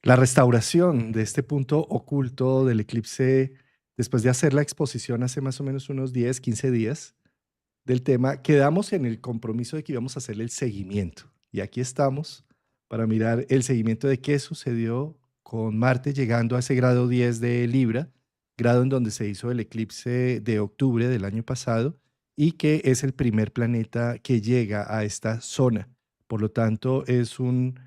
La restauración de este punto oculto del eclipse, después de hacer la exposición hace más o menos unos 10, 15 días del tema, quedamos en el compromiso de que íbamos a hacerle el seguimiento. Y aquí estamos para mirar el seguimiento de qué sucedió con Marte llegando a ese grado 10 de Libra, grado en donde se hizo el eclipse de octubre del año pasado y que es el primer planeta que llega a esta zona. Por lo tanto, es un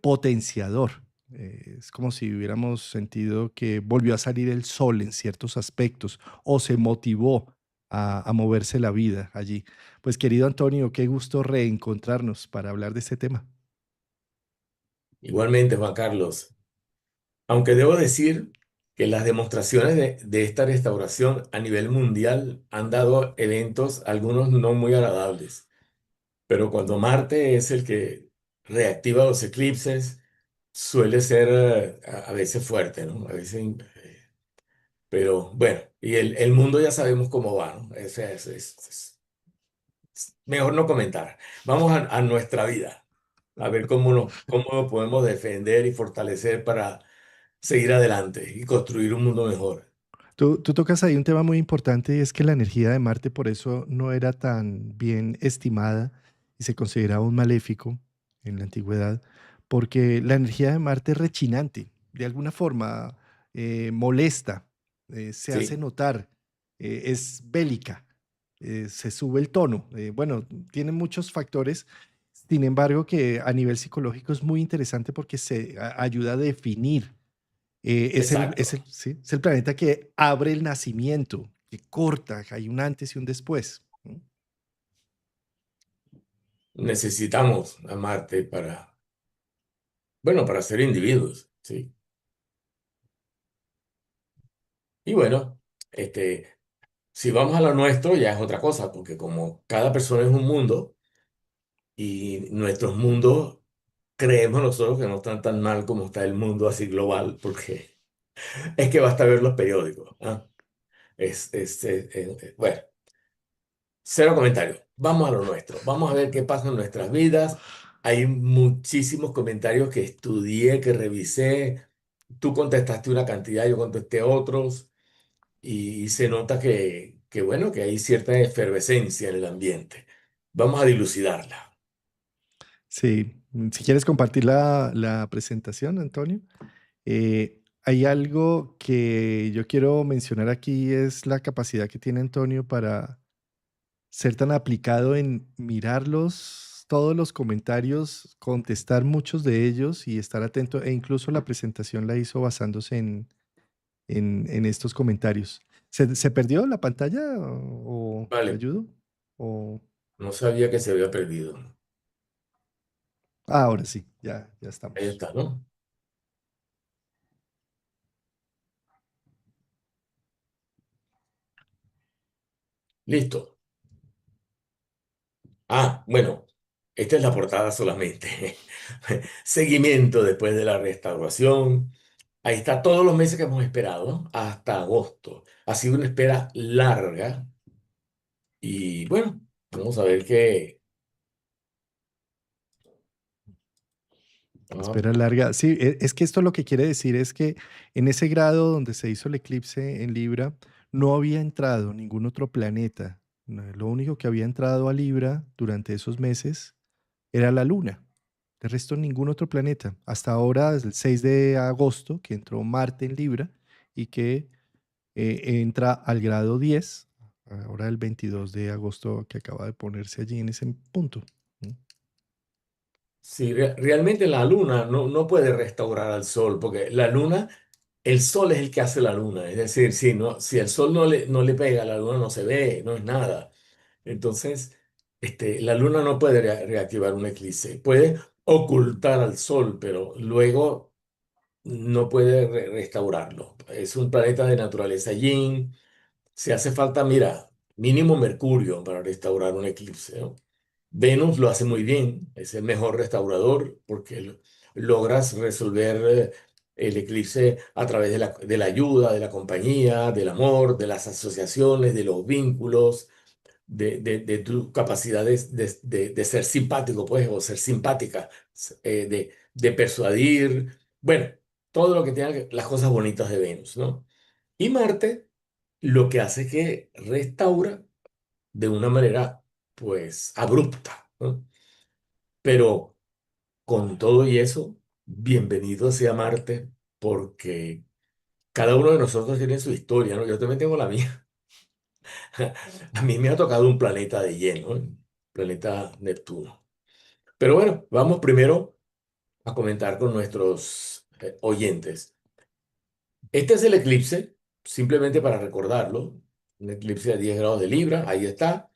potenciador. Es como si hubiéramos sentido que volvió a salir el sol en ciertos aspectos o se motivó a moverse la vida allí. Pues querido Antonio, qué gusto reencontrarnos para hablar de este tema. Igualmente, Juan Carlos, aunque debo decir que las demostraciones de esta restauración a nivel mundial han dado eventos, algunos no muy agradables, pero cuando Marte es el que reactiva los eclipses, suele ser a veces fuerte, ¿no? A veces, pero bueno, y el mundo ya sabemos cómo va, ¿no? Mejor no comentar. Vamos a nuestra vida, a ver cómo nos podemos defender y fortalecer para seguir adelante y construir un mundo mejor. Tú tocas ahí un tema muy importante y es que la energía de Marte por eso no era tan bien estimada y se consideraba un maléfico en la antigüedad, porque la energía de Marte es rechinante, de alguna forma molesta, se hace Sí, notar, es bélica, se sube el tono. Bueno, tiene muchos factores, sin embargo, que a nivel psicológico es muy interesante porque ayuda a definir exacto. sí, es el planeta que abre el nacimiento, que corta, hay un antes y un después. ¿No? Necesitamos a Marte bueno, para ser individuos, sí. Y bueno, este, si vamos a lo nuestro, ya es otra cosa, porque como cada persona es un mundo y nuestros mundos creemos nosotros que no están tan mal como está el mundo así global, porque es que basta ver los periódicos. ¿Ah? Bueno, cero comentarios. Vamos a lo nuestro. Vamos a ver qué pasa en nuestras vidas. Hay muchísimos comentarios que estudié, que revisé. Tú contestaste una cantidad, yo contesté otros. Y se nota bueno, que hay cierta efervescencia en el ambiente. Vamos a dilucidarla. Sí, si quieres compartir la presentación, Antonio. Hay algo que yo quiero mencionar aquí, es la capacidad que tiene Antonio para ser tan aplicado en mirarlos, todos los comentarios, contestar muchos de ellos y estar atento, e incluso la presentación la hizo basándose en estos comentarios. ¿Se perdió la pantalla o te Vale, ayudo? O, no sabía que se había perdido. ahora sí, ya Ahí estamos. está, ¿no? Listo. Ah, bueno, esta es la portada solamente. Seguimiento después de la restauración. Ahí está todos los meses que hemos esperado, hasta agosto. Ha sido una espera larga y bueno, vamos a ver qué. Ah, Espera larga. Sí, es que esto lo que quiere decir es que en ese grado donde se hizo el eclipse en Libra, no había entrado ningún otro planeta. No, lo único que había entrado a Libra durante esos meses era la Luna. De resto, ningún otro planeta. Hasta ahora, desde el 6 de agosto, que entró Marte en Libra y que entra al grado 10, ahora el 22 de agosto que acaba de ponerse allí en ese punto. ¿No? sí, realmente la luna no puede restaurar al sol, porque la luna, el sol es el que hace la luna. Es decir, si el sol no le pega, la luna no se ve, no es nada. Entonces, la luna no puede reactivar un eclipse. Puede ocultar al sol, pero luego no puede restaurarlo. Es un planeta de naturaleza yin. Se hace falta, mira, mínimo Mercurio para restaurar un eclipse, ¿no? Venus lo hace muy bien, es el mejor restaurador porque logras resolver el eclipse a través de la ayuda, de la compañía, del amor, de las asociaciones, de los vínculos, de tu capacidad de ser simpático, pues, o ser simpática, de persuadir. Bueno, todo lo que tiene las cosas bonitas de Venus, ¿no? Y Marte lo que hace es que restaura de una manera, pues, abrupta, ¿no? Pero con todo y eso, bienvenido sea Marte, porque cada uno de nosotros tiene su historia, ¿no? Yo también tengo la mía. A mí me ha tocado un planeta de lleno, ¿eh? Planeta Neptuno. Pero bueno, vamos primero a comentar con nuestros oyentes. Este es el eclipse, simplemente para recordarlo, un eclipse de 10 grados de Libra, ahí está.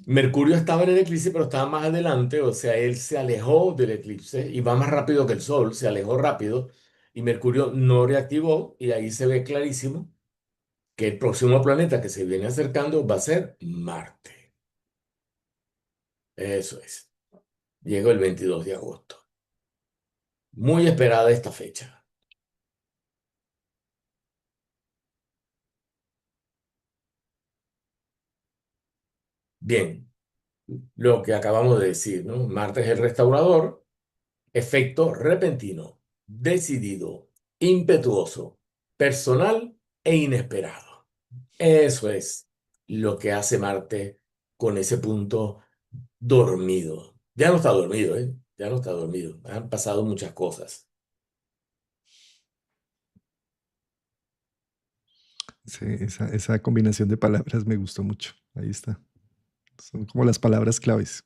Mercurio estaba en el eclipse, pero estaba más adelante, o sea, él se alejó del eclipse y va más rápido que el Sol, se alejó rápido y Mercurio no reactivó y ahí se ve clarísimo que el próximo planeta que se viene acercando va a ser Marte. Eso es. Llegó el 22 de agosto. Muy esperada esta fecha. Bien, lo que acabamos de decir, ¿no? Marte es el restaurador. Efecto repentino, decidido, impetuoso, personal e inesperado. Eso es lo que hace Marte con ese punto dormido. Ya no está dormido, ¿eh? Ya no está dormido. Han pasado muchas cosas. Sí, esa combinación de palabras me gustó mucho. Ahí está. Son como las palabras claves.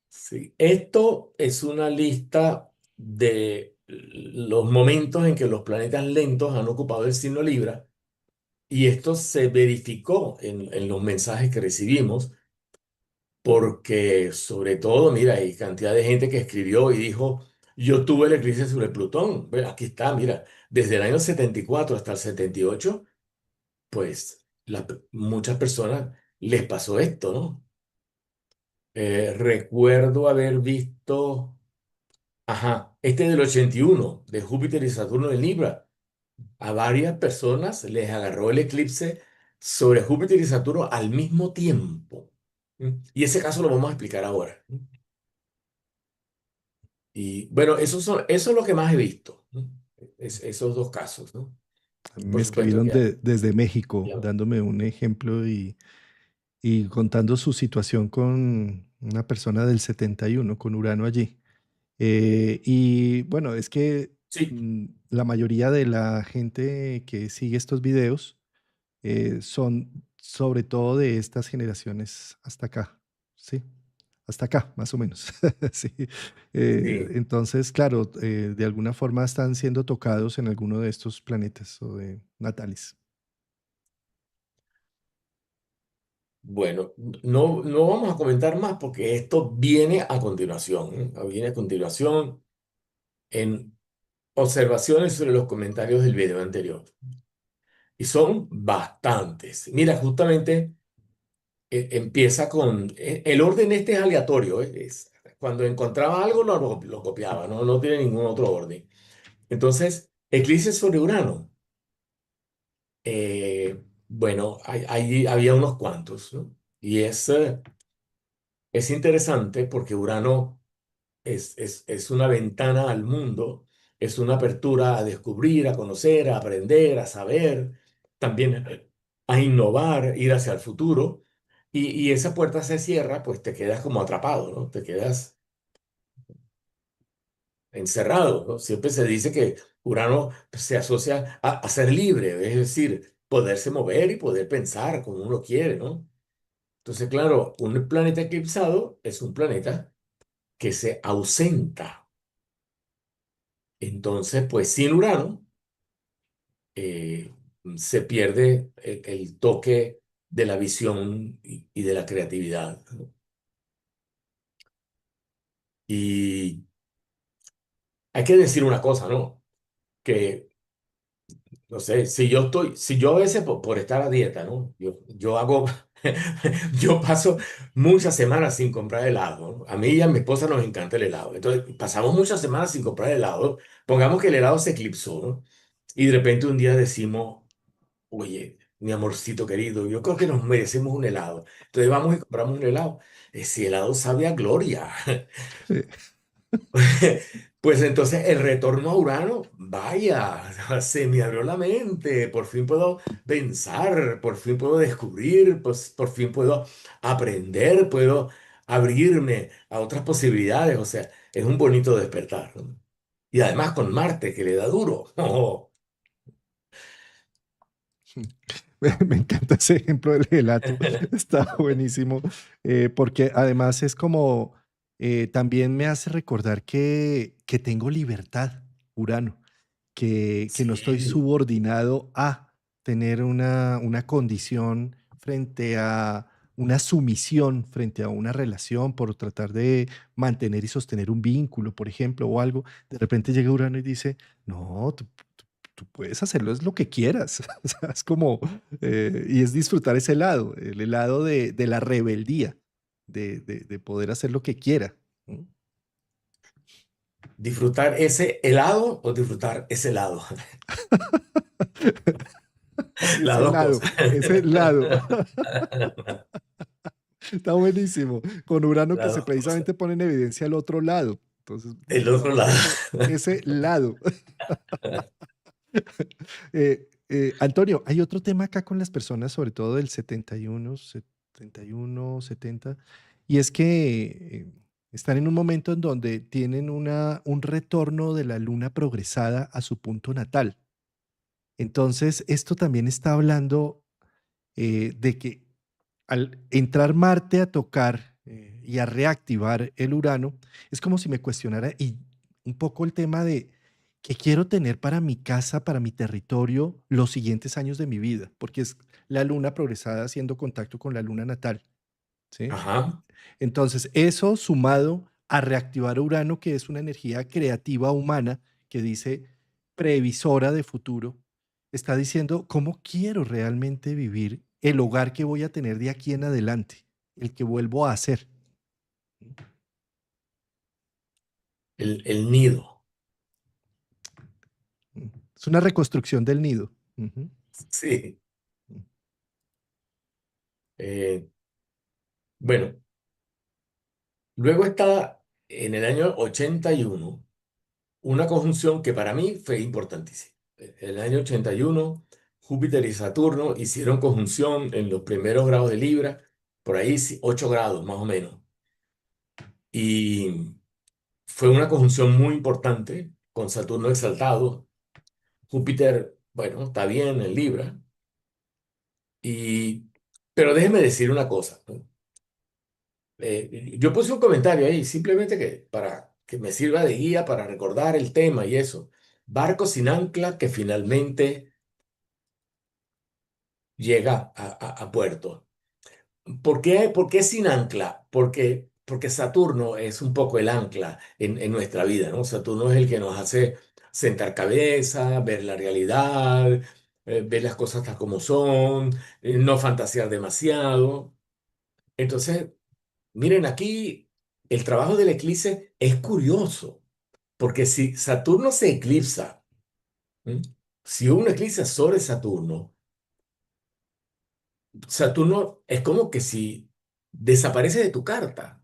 Sí. Esto es una lista de los momentos en que los planetas lentos han ocupado el signo Libra y esto se verificó en los mensajes que recibimos. Porque sobre todo, mira, hay cantidad de gente que escribió y dijo, yo tuve el eclipse sobre Plutón. Bueno, aquí está, mira, desde el año 74 hasta el 78 pues muchas personas les pasó esto, ¿no? Recuerdo haber visto, ajá, este del 81 de Júpiter y Saturno en Libra. A varias personas les agarró el eclipse sobre Júpiter y Saturno al mismo tiempo. ¿Mm? Y ese caso lo vamos a explicar ahora. Y bueno, eso es lo que más he visto, ¿no? Esos dos casos, ¿no? A mí me Por supuesto escribieron que hay. desde México Ya. dándome un ejemplo y contando su situación con una persona del 71 con Urano allí. Y bueno, es que Sí, la mayoría de la gente que sigue estos videos son sobre todo de estas generaciones hasta acá, ¿sí? Hasta acá, más o menos. Sí. sí. Entonces, claro, de alguna forma están siendo tocados en alguno de estos planetas o de natales. Bueno, no vamos a comentar más porque esto viene a continuación, ¿eh? Viene a continuación en observaciones sobre los comentarios del video anterior. Y son bastantes. Mira, justamente empieza con... el orden este es aleatorio, ¿eh? Cuando encontraba algo lo copiaba, ¿no? No tiene ningún otro orden. Entonces, eclipse sobre Urano. Bueno, había unos cuantos, ¿no? Y es interesante porque Urano es una ventana al mundo, es una apertura a descubrir, a conocer, a aprender, a saber, también a innovar, ir hacia el futuro. Y esa puerta se cierra, pues te quedas como atrapado, ¿no? Te quedas encerrado, ¿no? Siempre se dice que Urano se asocia a ser libre, es decir, poderse mover y poder pensar como uno quiere, ¿no? Entonces, claro, un planeta eclipsado es un planeta que se ausenta. Entonces, pues sin Urano eh, se pierde el toque de la visión y de la creatividad, ¿no? Y hay que decir una cosa, ¿no? Que no sé, si yo a veces por estar a dieta, ¿no? Yo hago, yo paso muchas semanas sin comprar helado, ¿no? A mí y a mi esposa nos encanta el helado. Entonces, pasamos muchas semanas sin comprar helado. Pongamos que el helado se eclipsó, ¿no? Y de repente un día decimos, oye, mi amorcito querido, yo creo que nos merecemos un helado. Entonces vamos y compramos un helado. Ese helado sabe a gloria. Pues entonces el retorno a Urano, vaya, se me abrió la mente, por fin puedo pensar, por fin puedo descubrir, pues por fin puedo aprender, puedo abrirme a otras posibilidades, o sea, es un bonito despertar, ¿no? Y además con Marte, que le da duro. Oh, Me encanta ese ejemplo del gelato, está buenísimo, porque además es como, también me hace recordar que tengo libertad, Urano, que no estoy sí, subordinado a tener una condición frente a una sumisión, frente a una relación por tratar de mantener y sostener un vínculo, por ejemplo, o algo. De repente llega Urano y dice, no, tú puedes hacerlo, es lo que quieras. O sea, es como, y es disfrutar ese lado, el helado de la rebeldía, de poder hacer lo que quiera. ¿No? disfrutar ese helado o disfrutar ese helado, las dos cosas. Ese lado. Está buenísimo. Con Urano que Las se dos cosas. precisamente pone en evidencia el otro lado. Entonces El otro disfrutamos lado. ese lado. Antonio, hay otro tema acá con las personas, sobre todo del 71, 71, 70, y es que están en un momento en donde tienen un retorno de la luna progresada a su punto natal. Entonces, esto también está hablando de que al entrar Marte a tocar y a reactivar el Urano, es como si me cuestionara y un poco el tema de qué quiero tener para mi casa, para mi territorio, los siguientes años de mi vida, porque es la luna progresada haciendo contacto con la luna natal, ¿sí? Ajá. Entonces, eso sumado a reactivar Urano, que es una energía creativa humana que dice previsora de futuro, está diciendo cómo quiero realmente vivir el hogar que voy a tener de aquí en adelante, el que vuelvo a hacer. El nido. Es una reconstrucción del nido. Ujú. Sí. Eh, bueno, luego está en el año 81 una conjunción que para mí fue importantísima. El año 81 Júpiter y Saturno hicieron conjunción en los primeros grados de Libra, por ahí 8 grados más o menos. Y fue una conjunción muy importante, con Saturno exaltado. Júpiter, bueno, está bien en Libra. Y, pero déjeme decir una cosa, ¿no? Yo puse un comentario ahí, simplemente que para que me sirva de guía para recordar el tema y eso. Barco sin ancla que finalmente llega a puerto. Por qué sin ancla? Porque Saturno es un poco el ancla en nuestra vida, ¿no? Saturno es el que nos hace sentar cabeza, ver la realidad, ver las cosas tal como son, no fantasear demasiado. Entonces, miren, aquí el trabajo del eclipse es curioso, porque si Saturno se eclipsa, ¿m? Si hubo un eclipse sobre Saturno, Saturno es como que si desaparece de tu carta.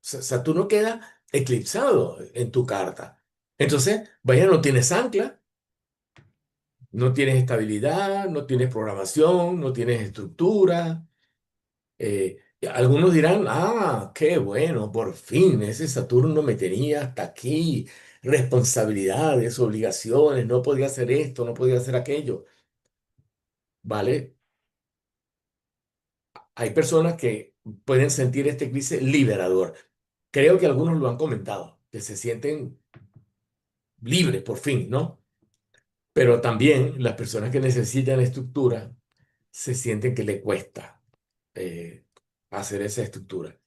Saturno queda eclipsado en tu carta. Entonces, vaya, no tienes ancla, no tienes estabilidad, no tienes programación, no tienes estructura. Algunos dirán, ah, qué bueno, por fin, ese Saturno me tenía hasta aquí, responsabilidades, obligaciones, no podía hacer esto, no podía hacer aquello, ¿vale? Hay personas que pueden sentir este eclipse liberador. Creo que algunos lo han comentado, que se sienten libres por fin, ¿no? Pero también las personas que necesitan estructura se sienten que le cuesta eh, hacer esa estructura.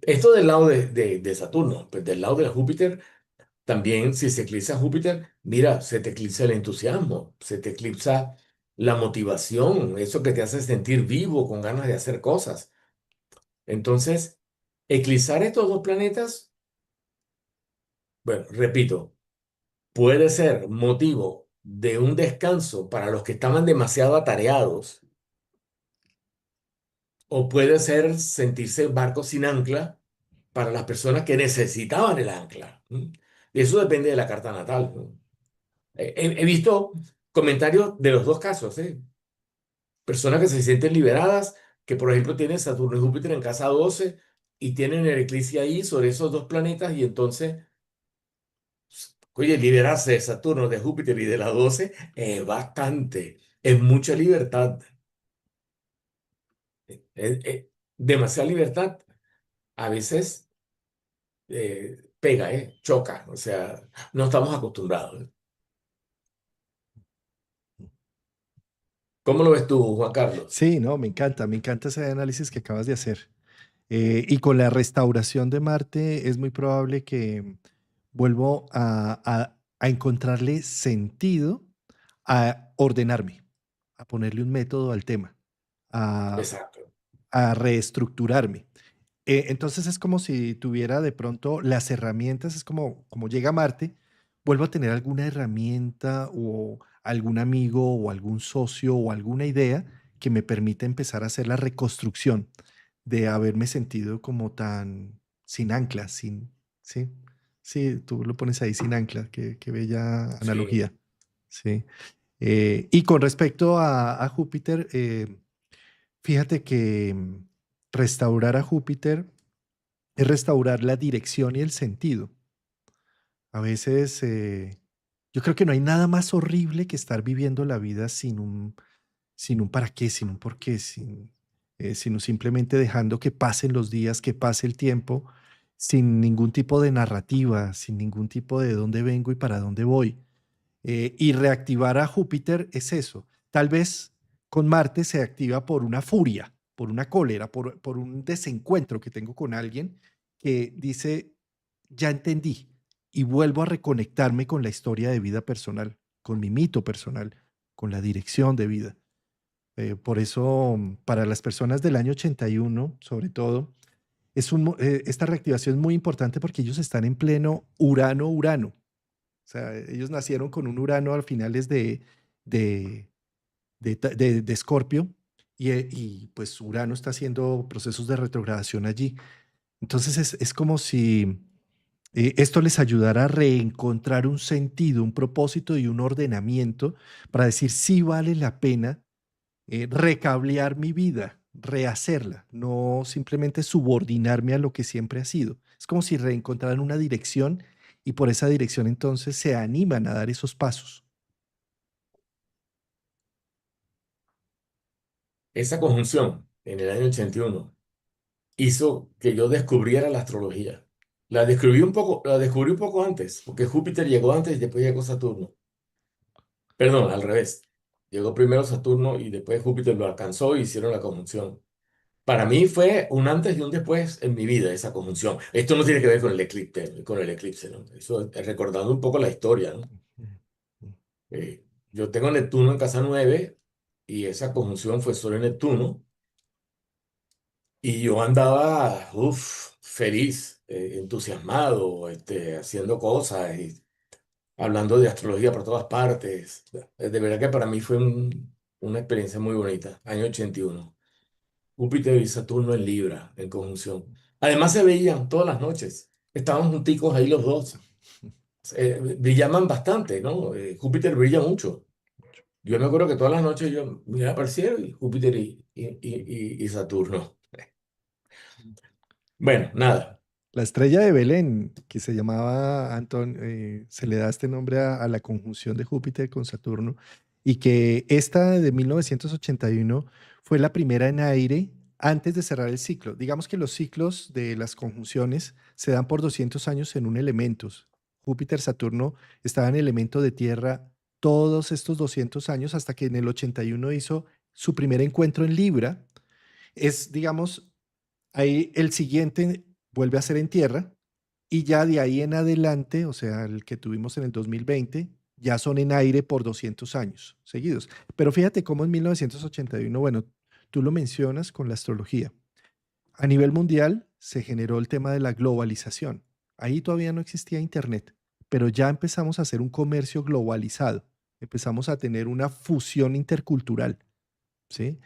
Esto del lado de Saturno, pues del lado de Júpiter, también si se eclipsa Júpiter, mira, se te eclipsa el entusiasmo, se te eclipsa la motivación, eso que te hace sentir vivo, con ganas de hacer cosas. Entonces, eclipsar estos dos planetas, bueno, repito, puede ser motivo de un descanso para los que estaban demasiado atareados, o puede ser sentirse barco sin ancla para las personas que necesitaban el ancla. ¿M? Eso depende de la carta natal, ¿no? He visto comentarios de los dos casos, ¿eh? Personas que se sienten liberadas, que por ejemplo tienen Saturno y Júpiter en casa 12 y tienen el eclipse ahí sobre esos dos planetas y entonces, oye, liberarse de Saturno, de Júpiter y de la 12 es bastante, es mucha libertad, es demasiada libertad. A veces pega, choca, o sea, no estamos acostumbrados. ¿Cómo lo ves tú, Juan Carlos? Sí, no, me encanta ese análisis que acabas de hacer. Y con la restauración de Marte es muy probable que vuelvo a encontrarle sentido, a ordenarme, a ponerle un método al tema, a, Exacto. a reestructurarme. Entonces es como si tuviera de pronto las herramientas, es como llega Marte, vuelvo a tener alguna herramienta o algún amigo o algún socio o alguna idea que me permita empezar a hacer la reconstrucción de haberme sentido como tan sin ancla, sí, sí, tú lo pones ahí sin ancla, qué bella Sí. analogía, sí. Y con respecto a Júpiter, fíjate que restaurar a Júpiter es restaurar la dirección y el sentido. A veces yo creo que no hay nada más horrible que estar viviendo la vida sin un para qué, sin un por qué, sino simplemente dejando que pasen los días, que pase el tiempo, sin ningún tipo de narrativa, sin ningún tipo de dónde vengo y para dónde voy. Y reactivar a Júpiter es eso. Tal vez con Marte se activa por una furia, por una cólera, por un desencuentro que tengo con alguien que dice, ya entendí y vuelvo a reconectarme con la historia de vida personal, con mi mito personal, con la dirección de vida. Por eso, para las personas del año 81, sobre todo, esta reactivación es muy importante porque ellos están en pleno Urano-Urano. O sea, ellos nacieron con un Urano a finales de, de Escorpio y pues Urano está haciendo procesos de retrogradación allí. Entonces es como si esto les ayudara a reencontrar un sentido, un propósito y un ordenamiento para decir si vale la pena recablear mi vida, rehacerla, no simplemente subordinarme a lo que siempre ha sido. Es como si reencontraran una dirección y por esa dirección entonces se animan a dar esos pasos. Esa conjunción en el año 81 hizo que yo descubriera la astrología. La descubrí un poco antes, porque Júpiter llegó antes y después llegó Saturno. Perdón, al revés. Llegó primero Saturno y después Júpiter lo alcanzó y hicieron la conjunción. Para mí fue un antes y un después en mi vida esa conjunción. Esto no tiene que ver con el eclipse, ¿no? Eso es recordando un poco la historia, ¿no? Yo tengo Neptuno en casa 9 y esa conjunción fue Sol en Neptuno y yo andaba, feliz, entusiasmado, haciendo cosas y hablando de astrología por todas partes. De verdad que para mí fue una experiencia muy bonita, año 81. Júpiter y Saturno en Libra, en conjunción. Además se veían todas las noches. Estaban junticos ahí los dos. Brillaban bastante, ¿no? Júpiter brilla mucho. Yo me acuerdo que todas las noches yo miraba para el cielo y Júpiter y Saturno. Bueno, nada. La estrella de Belén, que se llamaba Antón, se le da este nombre a la conjunción de Júpiter con Saturno, y que esta de 1981 fue la primera en aire antes de cerrar el ciclo. Digamos que los ciclos de las conjunciones se dan por 200 años en un elemento. Júpiter-Saturno estaba en elemento de tierra todos estos 200 años hasta que en el 81 hizo su primer encuentro en Libra. Es, digamos, ahí el siguiente vuelve a ser en tierra y ya de ahí en adelante, o sea, el que tuvimos en el 2020, ya son en aire por 200 años seguidos. Pero fíjate cómo en 1981, bueno, tú lo mencionas con la astrología. A nivel mundial se generó el tema de la globalización. Ahí todavía no existía Internet, pero ya empezamos a hacer un comercio globalizado. Empezamos a tener una fusión intercultural, ¿sí?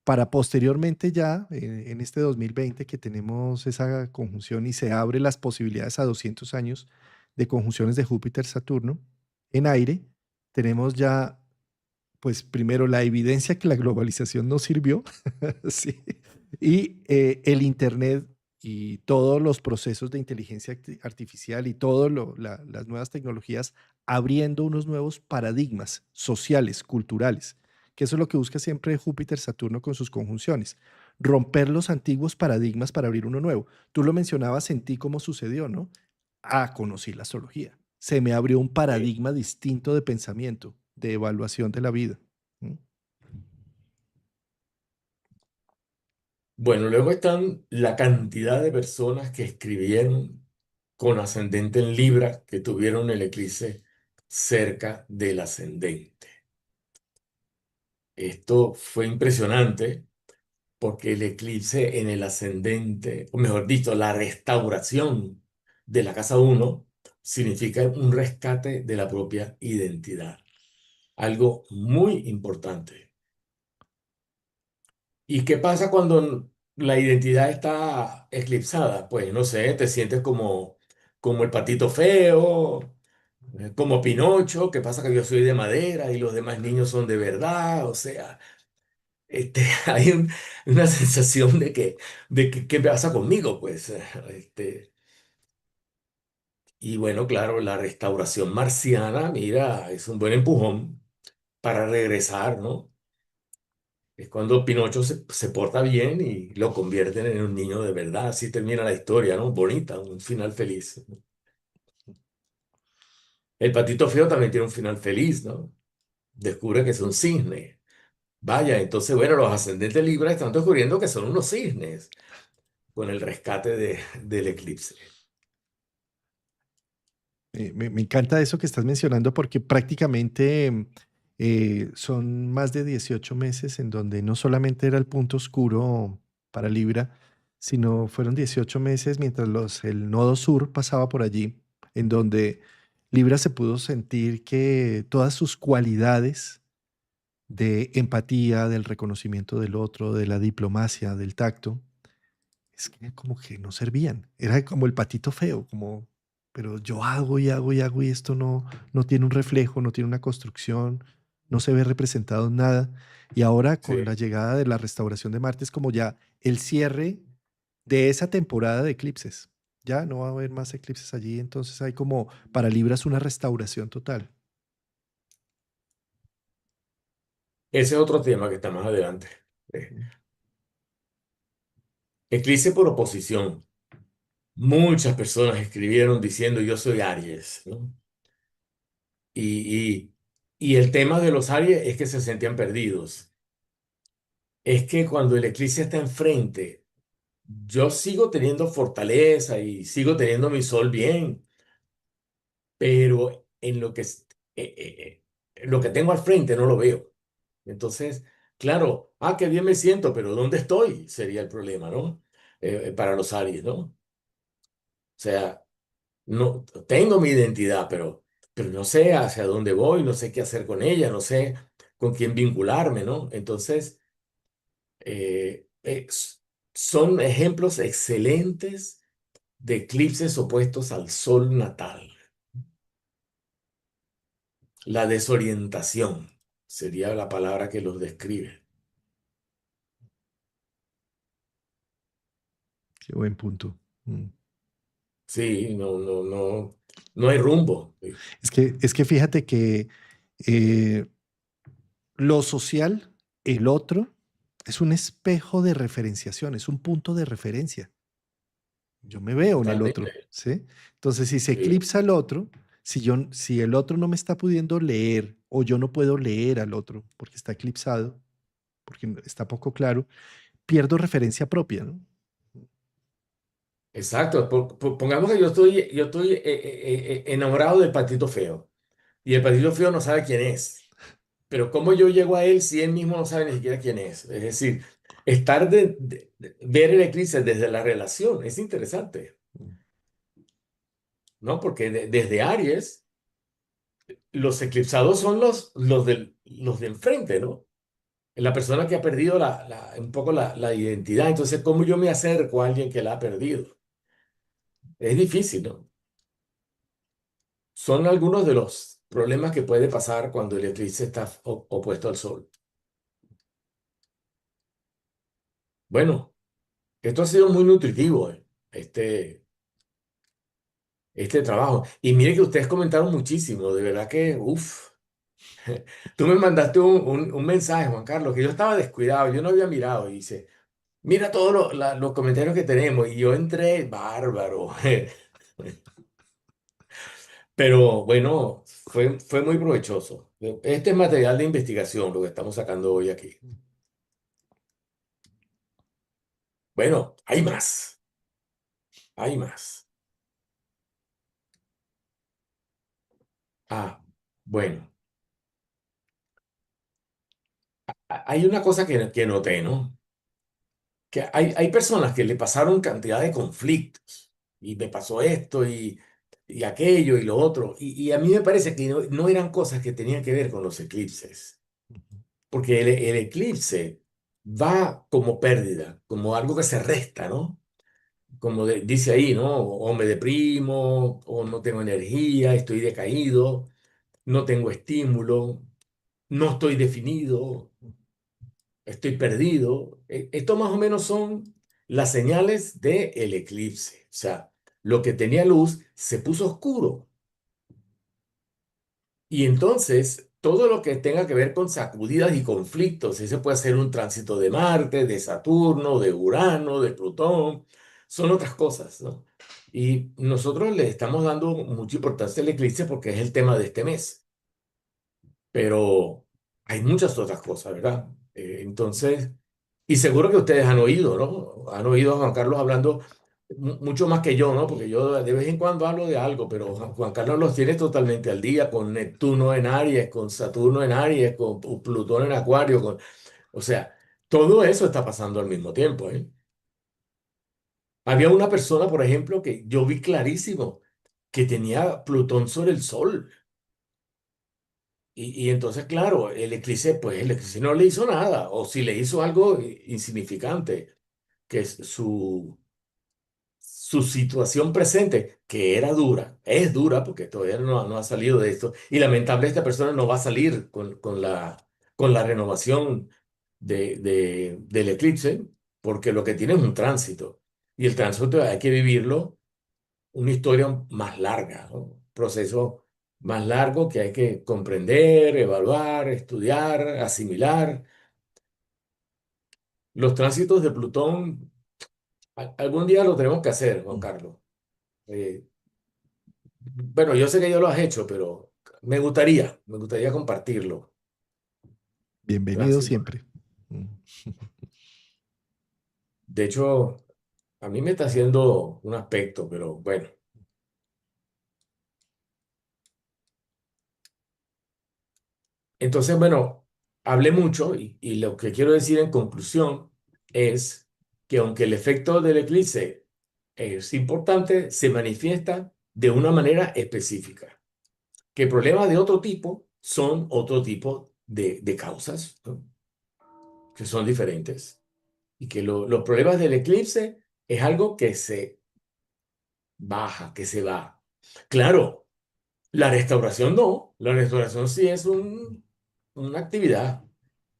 Para posteriormente ya, en este 2020 que tenemos esa conjunción y se abre las posibilidades a 200 años de conjunciones de Júpiter-Saturno en aire, tenemos ya, pues primero la evidencia que la globalización no sirvió, sí, y el Internet y todos los procesos de inteligencia artificial y todas las nuevas tecnologías abriendo unos nuevos paradigmas sociales, culturales, que eso es lo que busca siempre Júpiter-Saturno con sus conjunciones, romper los antiguos paradigmas para abrir uno nuevo. Tú lo mencionabas en ti cómo sucedió, ¿no? Ah, conocí la astrología. Se me abrió un Sí. paradigma distinto de pensamiento, de evaluación de la vida. ¿Mm? Bueno, luego están la cantidad de personas que escribieron con ascendente en Libra que tuvieron el eclipse cerca del ascendente. Esto fue impresionante porque el eclipse en el ascendente, o mejor dicho, la restauración de la casa uno significa un rescate de la propia identidad. Algo muy importante. ¿Y qué pasa cuando la identidad está eclipsada? Pues no sé, te sientes como el patito feo, como Pinocho. ¿Qué pasa? Que yo soy de madera y los demás niños son de verdad. O sea, hay una sensación de que ¿qué pasa conmigo? Pues, y bueno, claro, la restauración marciana, mira, es un buen empujón para regresar, ¿no? Es cuando Pinocho se porta bien y lo convierten en un niño de verdad. Así termina la historia, ¿no? Bonita, un final feliz. El patito feo también tiene un final feliz, ¿no? Descubre que es un cisne. Vaya, entonces, bueno, los ascendentes Libra están descubriendo que son unos cisnes con el rescate del eclipse. Me encanta eso que estás mencionando porque prácticamente son más de 18 meses en donde no solamente era el punto oscuro para Libra, sino fueron 18 meses mientras el nodo sur pasaba por allí, en donde Libra se pudo sentir que todas sus cualidades de empatía, del reconocimiento del otro, de la diplomacia, del tacto, es que como que no servían. Era como el patito feo, como, pero yo hago y hago y hago y esto no tiene un reflejo, no tiene una construcción, no se ve representado en nada. Y ahora con la Sí. llegada de la restauración de Marte es como ya el cierre de esa temporada de eclipses. Ya no va a haber más eclipses allí, entonces hay como para Libras una restauración total. Ese es otro tema que está más adelante. Eh, Mm. Eclipse por oposición. Muchas personas escribieron diciendo yo soy Aries, ¿no? Y, y, y el tema de los Aries es que se sentían perdidos. Es que cuando el eclipse está enfrente, yo sigo teniendo fortaleza y sigo teniendo mi sol bien, pero lo que tengo al frente no lo veo. Entonces, claro, qué bien me siento, pero ¿dónde estoy? Sería el problema, ¿no? Para los Aries, ¿no? O sea, no tengo mi identidad, pero no sé hacia dónde voy, no sé qué hacer con ella, no sé con quién vincularme, ¿no? Entonces, eh, eh, s- son ejemplos excelentes de eclipses opuestos al sol natal. La desorientación sería la palabra que los describe. Qué buen punto. Mm. Sí, no hay rumbo. Es que fíjate que eh, lo social, el otro, es un espejo de referenciación, es un punto de referencia. Yo me veo en el otro, Totalmente. ¿sí? Entonces, si se Sí. eclipsa el otro, si el otro no me está pudiendo leer o yo no puedo leer al otro porque está eclipsado, porque está poco claro, pierdo referencia propia, ¿no? Exacto. Pongamos que yo estoy enamorado del patito feo y el patito feo no sabe quién es. Pero ¿cómo yo llego a él si él mismo no sabe ni siquiera quién es? Es decir, ver el eclipse desde la relación es interesante, ¿no? Porque desde Aries, los eclipsados son los de enfrente, ¿no? La persona que ha perdido un poco la identidad. Entonces, ¿cómo yo me acerco a alguien que la ha perdido? Es difícil, ¿no? son algunos de los problemas que puede pasar cuando el eclipse está opuesto al Sol. Bueno, esto ha sido muy nutritivo, este trabajo. Y mire que ustedes comentaron muchísimo, de verdad que, uff. Tú me mandaste un mensaje, Juan Carlos, que yo estaba descuidado, yo no había mirado, y dice, mira todos los comentarios que tenemos, y yo entré, bárbaro. Pero bueno, fue muy provechoso. Este es material de investigación, lo que estamos sacando hoy aquí. Bueno, hay más, hay más. Ah, bueno, hay una cosa que noté, ¿no? Que hay personas que le pasaron cantidad de conflictos y me pasó esto y aquello y lo otro. Y a mí me parece que no eran cosas que tenían que ver con los eclipses, porque el eclipse va como pérdida, como algo que se resta, ¿no? Como dice ahí, ¿no? O me deprimo, o no tengo energía, estoy decaído, no tengo estímulo, no estoy definido, estoy perdido. Esto más o menos son las señales del eclipse. O sea, lo que tenía luz se puso oscuro. Y entonces, todo lo que tenga que ver con sacudidas y conflictos, ese puede ser un tránsito de Marte, de Saturno, de Urano, de Plutón, son otras cosas, ¿no? Y nosotros le estamos dando mucha importancia al eclipse porque es el tema de este mes. Pero hay muchas otras cosas, ¿verdad? Entonces, y seguro que ustedes han oído, ¿no? Han oído a Juan Carlos hablando mucho más que yo, ¿no? Porque yo de vez en cuando hablo de algo, pero Juan Carlos los tiene totalmente al día con Neptuno en Aries, con Saturno en Aries, con Plutón en Acuario, o sea, todo eso está pasando al mismo tiempo, ¿eh? Había una persona, por ejemplo, que yo vi clarísimo que tenía Plutón sobre el Sol. Y entonces, claro, el eclipse no le hizo nada, o si le hizo algo insignificante, que es su situación presente, que era dura, es dura porque todavía no ha salido de esto, y lamentable esta persona no va a salir con la renovación del eclipse, porque lo que tiene es un tránsito, y el tránsito hay que vivirlo una historia más larga, ¿no? Un proceso más largo que hay que comprender, evaluar, estudiar, asimilar. Los tránsitos de Plutón, algún día lo tenemos que hacer, Juan Carlos. Eh, bueno, yo sé que ya lo has hecho, pero me gustaría compartirlo. Bienvenido Tránsito. siempre. Mm. De hecho, a mí me está haciendo un aspecto, pero bueno. Entonces, bueno, hablé mucho y lo que quiero decir en conclusión es que aunque el efecto del eclipse es importante, se manifiesta de una manera específica. Que problemas de otro tipo son otro tipo de causas, ¿no? Que son diferentes. Y que los problemas del eclipse es algo que se baja, que se va. Claro, la restauración no. La restauración sí es una actividad,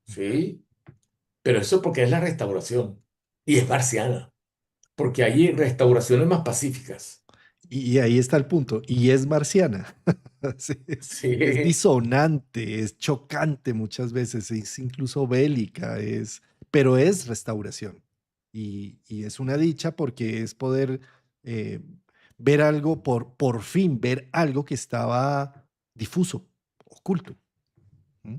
¿sí? Pero eso porque es la restauración y es marciana, porque hay restauraciones más pacíficas. Y ahí está el punto. Y es marciana. Sí. Es Sí, disonante, es chocante muchas veces, es incluso bélica, pero es restauración. Y es una dicha porque es poder eh, ver algo, por fin ver algo que estaba difuso, oculto. ¿Mm?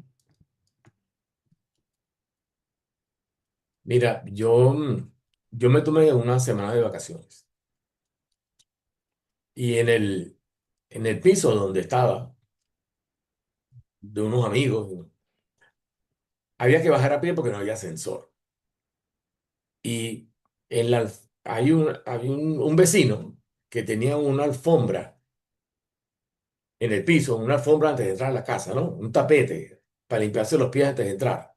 mira, yo me tomé una semana de vacaciones y en el piso donde estaba, de unos amigos, había que bajar a pie porque no había ascensor. Y había un vecino que tenía una alfombra en el piso, una alfombra antes de entrar a la casa, ¿no? Un tapete para limpiarse los pies antes de entrar.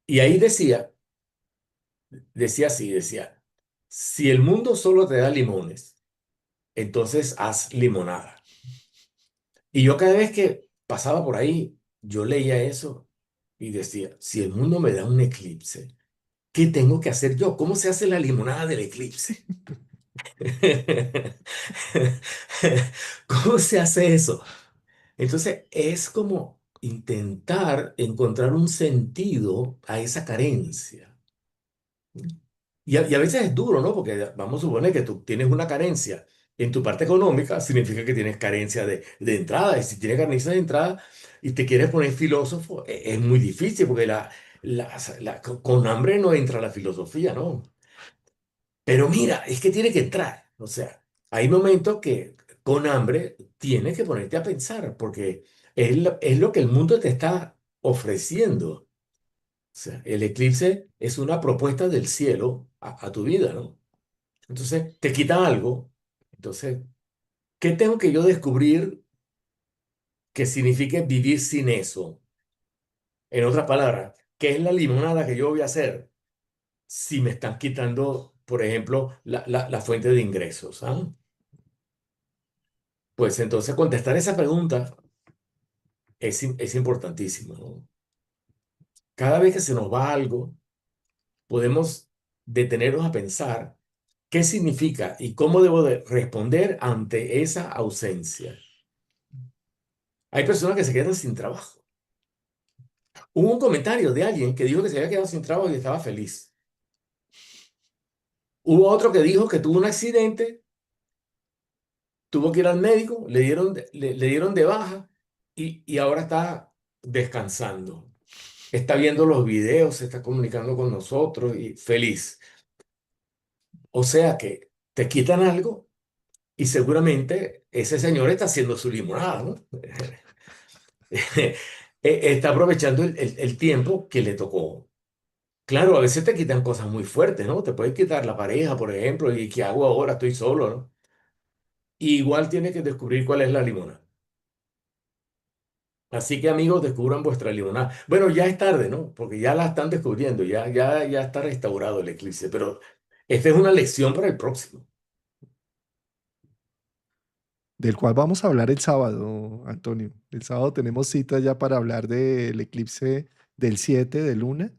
Y ahí decía así, decía, si el mundo solo te da limones, entonces haz limonada. Y yo cada vez que pasaba por ahí, yo leía eso y decía, si el mundo me da un eclipse, ¿qué tengo que hacer yo? ¿Cómo se hace la limonada del eclipse? ¿Cómo se hace eso? Entonces es como intentar encontrar un sentido a esa carencia. Y a veces es duro, ¿no? Porque vamos a suponer que tú tienes una carencia en tu parte económica, significa que tienes carencia de entrada. Y si tienes carencia de entrada y te quieres poner filósofo, es muy difícil porque con hambre no entra la filosofía, ¿no? Pero mira, es que tiene que entrar. O sea, hay momentos que con hambre tienes que ponerte a pensar porque es lo que el mundo te está ofreciendo. O sea, el eclipse es una propuesta del cielo a tu vida, ¿no? Entonces, te quitan algo. Entonces, ¿qué tengo que yo descubrir que signifique vivir sin eso? En otras palabras, ¿qué es la limonada que yo voy a hacer si me están quitando, por ejemplo, la fuente de ingresos? ¿Ah? Pues entonces contestar esa pregunta es importantísimo, ¿no? Cada vez que se nos va algo, podemos detenernos a pensar qué significa y cómo debo de responder ante esa ausencia. Hay personas que se quedan sin trabajo. Hubo un comentario de alguien que dijo que se había quedado sin trabajo y estaba feliz. Hubo otro que dijo que tuvo un accidente, tuvo que ir al médico, le dieron de baja y ahora está descansando. Está viendo los videos, se está comunicando con nosotros y feliz. O sea que te quitan algo y seguramente ese señor está haciendo su limonada, ¿no? Está aprovechando el tiempo que le tocó. Claro, a veces te quitan cosas muy fuertes, ¿no? Te pueden quitar la pareja, por ejemplo, y ¿qué hago ahora? Estoy solo, ¿no? Y igual tienes que descubrir cuál es la limonada. Así que amigos, descubran vuestra limonada. Bueno, ya es tarde, ¿no? Porque ya la están descubriendo, ya está restaurado el eclipse, pero esta es una lección para el próximo. Del cual vamos a hablar el sábado, Antonio. El sábado tenemos cita ya para hablar del eclipse del 7 de luna,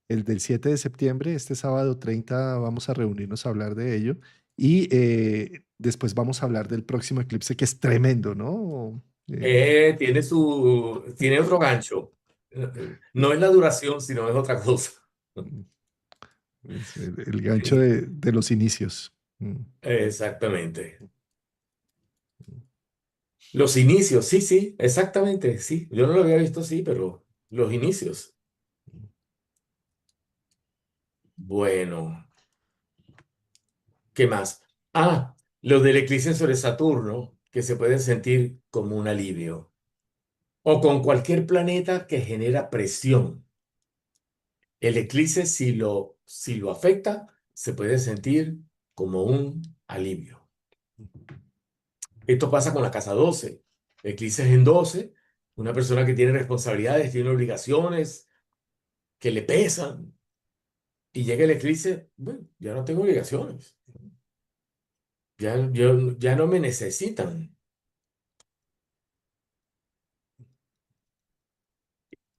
el del 7 de septiembre. Este sábado 30 vamos a reunirnos a hablar de ello. Y después vamos a hablar del próximo eclipse, que es tremendo, ¿no? Tiene otro gancho. No es la duración, sino es otra cosa. Es el gancho Sí, de los inicios. Mm. exactamente. Los inicios, sí, sí, exactamente, sí. Yo no lo había visto así, pero los inicios. Bueno, ¿qué más? Ah, lo del eclipse sobre Saturno, que se puede sentir como un alivio. O con cualquier planeta que genera presión. El eclipse, si lo afecta, se puede sentir como un alivio. Esto pasa con la casa 12. Eclipses en 12, una persona que tiene responsabilidades, tiene obligaciones que le pesan, y llega el eclipse, bueno, ya no tengo obligaciones, ya no me necesitan.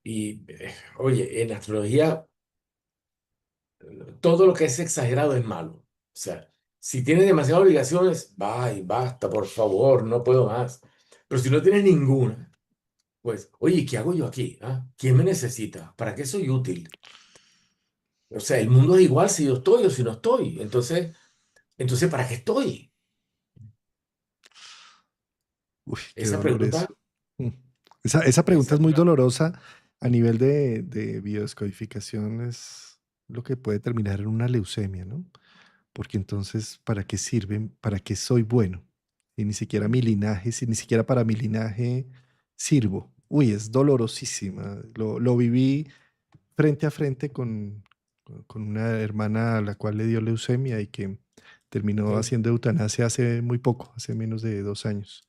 Y oye, en astrología todo lo que es exagerado es malo. O sea, si tienes demasiadas obligaciones, y basta, por favor, no puedo más. Pero si no tienes ninguna, pues, oye, ¿qué hago yo aquí? ¿Ah? ¿Quién me necesita? ¿Para qué soy útil? O sea, el mundo es igual si yo estoy o si no estoy. Entonces, ¿para qué estoy? Uy, qué Esa dolor pregunta, eso. Mm. Esa pregunta esa es muy pregunta, dolorosa a nivel de biodescodificación, es lo que puede terminar en una leucemia, ¿no? Porque entonces, ¿para qué sirven? ¿Para qué soy bueno? Y ni siquiera mi linaje, si ni siquiera para mi linaje sirvo. Uy, es dolorosísima. Lo viví frente a frente con una hermana a la cual le dio leucemia y que terminó sí. haciendo eutanasia hace muy poco, hace menos de 2 años.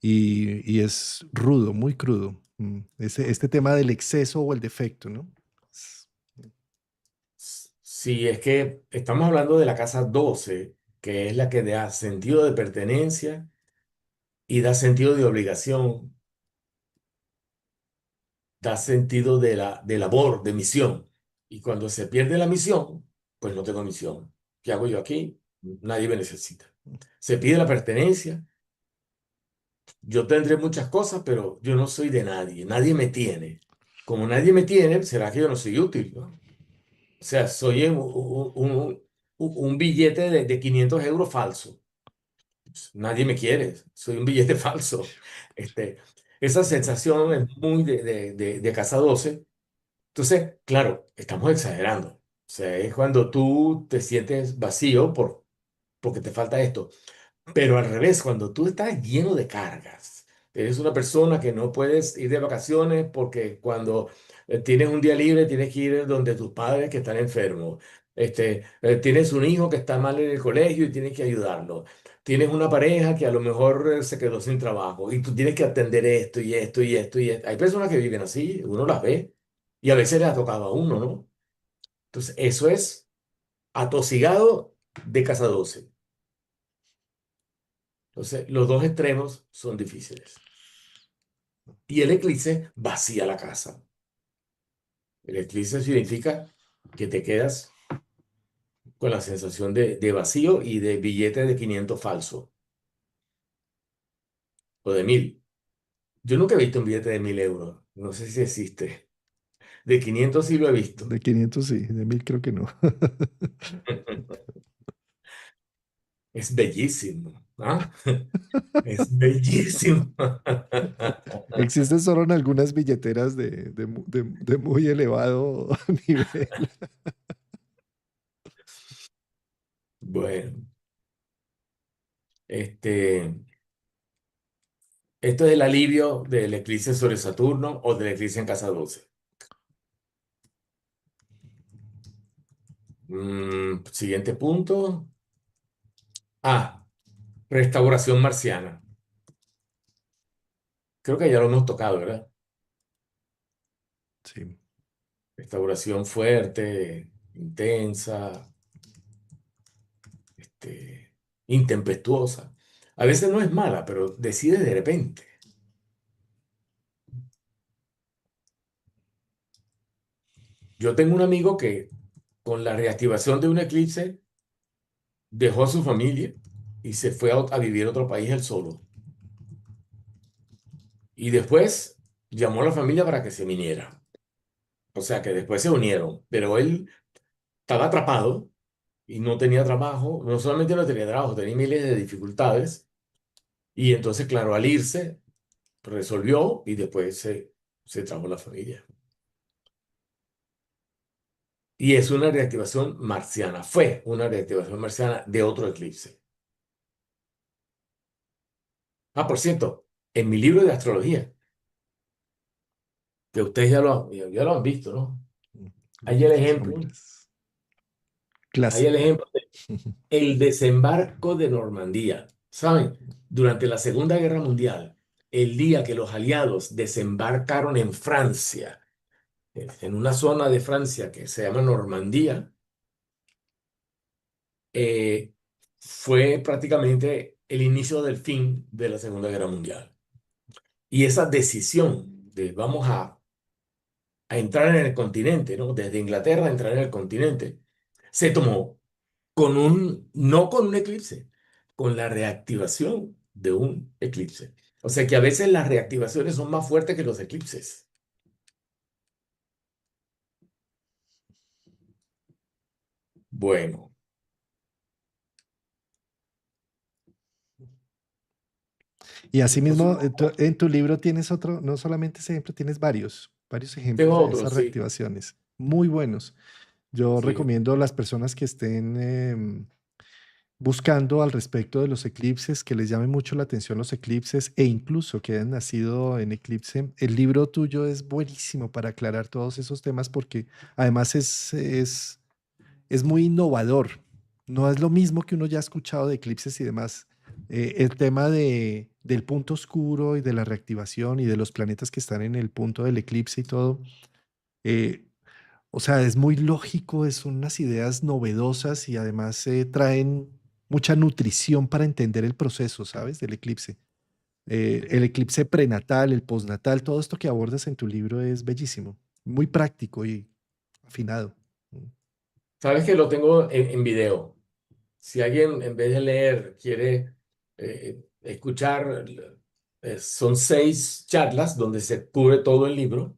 Y es rudo, muy crudo. Este tema del exceso o el defecto, ¿no? Es- Sí, es que estamos hablando de la casa 12, que es la que da sentido de pertenencia y da sentido de obligación, da sentido de labor, de misión. Y cuando se pierde la misión, pues no tengo misión. ¿Qué hago yo aquí? Nadie me necesita. Se pide la pertenencia. Yo tendré muchas cosas, pero yo no soy de nadie. Nadie me tiene. Como nadie me tiene, ¿será que yo no soy útil, no? O sea, soy un billete de 500 euros falso. Nadie me quiere, soy un billete falso. Este, esa sensación es muy de casa 12. Entonces, claro, estamos exagerando. O sea, es cuando tú te sientes vacío porque te falta esto. Pero al revés, cuando tú estás lleno de cargas, eres una persona que no puedes ir de vacaciones porque cuando tienes un día libre tienes que ir donde tus padres que están enfermos. Tienes un hijo que está mal en el colegio y tienes que ayudarlo. Tienes una pareja que a lo mejor se quedó sin trabajo y tú tienes que atender esto y esto y esto y esto. Hay personas que viven así, uno las ve y a veces les ha tocado a uno, ¿no? Entonces, eso es atosigado de casa 12. Entonces, los dos extremos son difíciles. Y el eclipse vacía la casa. El eclipse significa que te quedas con la sensación de vacío y de billete de 500 falso o de 1000. Yo nunca he visto un billete de 1000 euros. No sé si existe. De 500 sí lo he visto. De 500 sí, de 1000 creo que no. Es bellísimo, ¿ah? Es bellísimo. Existen solo en algunas billeteras de muy elevado nivel. Bueno, este, esto es el alivio del eclipse sobre Saturno o del eclipse en casa 12. Siguiente punto. Ah, restauración marciana. Creo que ya lo hemos tocado, ¿verdad? Sí. Restauración fuerte, intensa, intempestuosa. A veces no es mala, pero decide de repente. Yo tengo un amigo que con la reactivación de un eclipse dejó a su familia y se fue a vivir a otro país él solo. Y después llamó a la familia para que se viniera. O sea que después se unieron, pero él estaba atrapado y no tenía trabajo, no solamente no tenía trabajo, tenía miles de dificultades. Y entonces, claro, al irse, resolvió y después se trajo la familia. Y es una reactivación marciana, fue una reactivación marciana de otro eclipse. Ah, por cierto, en mi libro de astrología, que ustedes ya lo han visto, ¿no? Hay el Luces y ejemplo, sombras. hay el Clásico. ejemplo de el desembarco de Normandía. ¿Saben? Durante la Segunda Guerra Mundial, el día que los aliados desembarcaron en Francia, en una zona de Francia que se llama Normandía, eh, fue prácticamente el inicio del fin de la Segunda Guerra Mundial. Y esa decisión de vamos a entrar en el continente, ¿no? Desde Inglaterra a entrar en el continente, se tomó no con un eclipse, con la reactivación de un eclipse. O sea que a veces las reactivaciones son más fuertes que los eclipses. Bueno, Y tenemos asimismo, en tu libro tienes otro, no solamente ese ejemplo, tienes varios ejemplos tengo de otros, esas sí, reactivaciones. Muy buenos. Yo sí. recomiendo a las personas que estén buscando al respecto de los eclipses, que les llame mucho la atención los eclipses e incluso que hayan nacido en eclipse. El libro tuyo es buenísimo para aclarar todos esos temas porque además es muy innovador. No es lo mismo que uno ya ha escuchado de eclipses y demás. El tema del punto oscuro y de la reactivación y de los planetas que están en el punto del eclipse y todo, eh, o sea, es muy lógico, son unas ideas novedosas y además traen mucha nutrición para entender el proceso, ¿sabes? Del eclipse. El eclipse prenatal, el postnatal, todo esto que abordas en tu libro es bellísimo, muy práctico y afinado. Sabes que lo tengo en video. Si alguien en vez de leer quiere escuchar, son 6 charlas donde se cubre todo el libro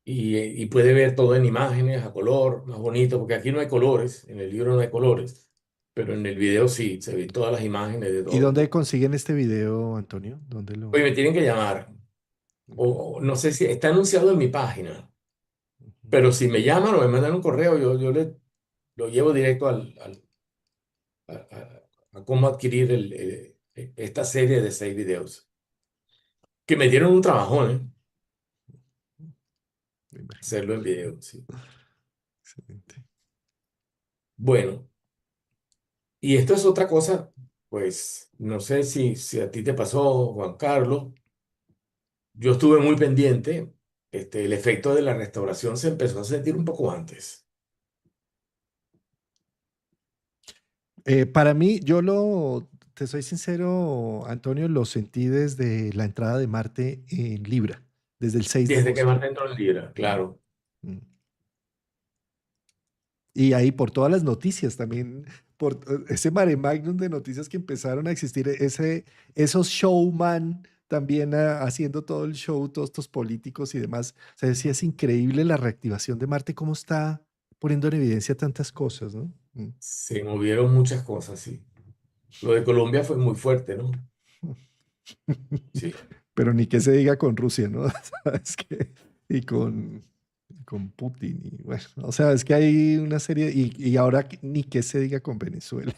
y puede ver todo en imágenes, a color, más bonito, porque aquí no hay colores, en el libro no hay colores, pero en el video sí, se ven todas las imágenes de ¿Y todo. dónde consiguen este video, Antonio? ¿Dónde lo...? Oye, me tienen que llamar, Ok. o no sé si está anunciado en mi página, Ujú. pero si me llaman o me mandan un correo, yo lo llevo directo a cómo adquirir esta serie de 6 videos, que me dieron un trabajón, ¿eh? Me imagino. Hacerlo en video, sí. Excelente. Bueno, y esto es otra cosa, pues no sé si a ti te pasó, Juan Carlos. Yo estuve muy pendiente. El efecto de la restauración se empezó a sentir un poco antes. Para mí, te soy sincero, Antonio, lo sentí desde la entrada de Marte en Libra, desde el 6 de Desde que agosto. más dentro del libro, Mm, claro. mm. Y ahí por todas las noticias también, por ese mare magnum de noticias que empezaron a existir, esos showman también haciendo todo el show, todos estos políticos y demás. O sea, sí es increíble la reactivación de Marte, cómo está poniendo en evidencia tantas cosas, ¿no? Se movieron muchas cosas, sí. Lo de Colombia fue muy fuerte, ¿no? Sí. Pero ni que se diga con Rusia, ¿no? ¿Sabes qué? Y con Putin. Y bueno, o sea, es que hay una serie, y ahora ni que se diga con Venezuela.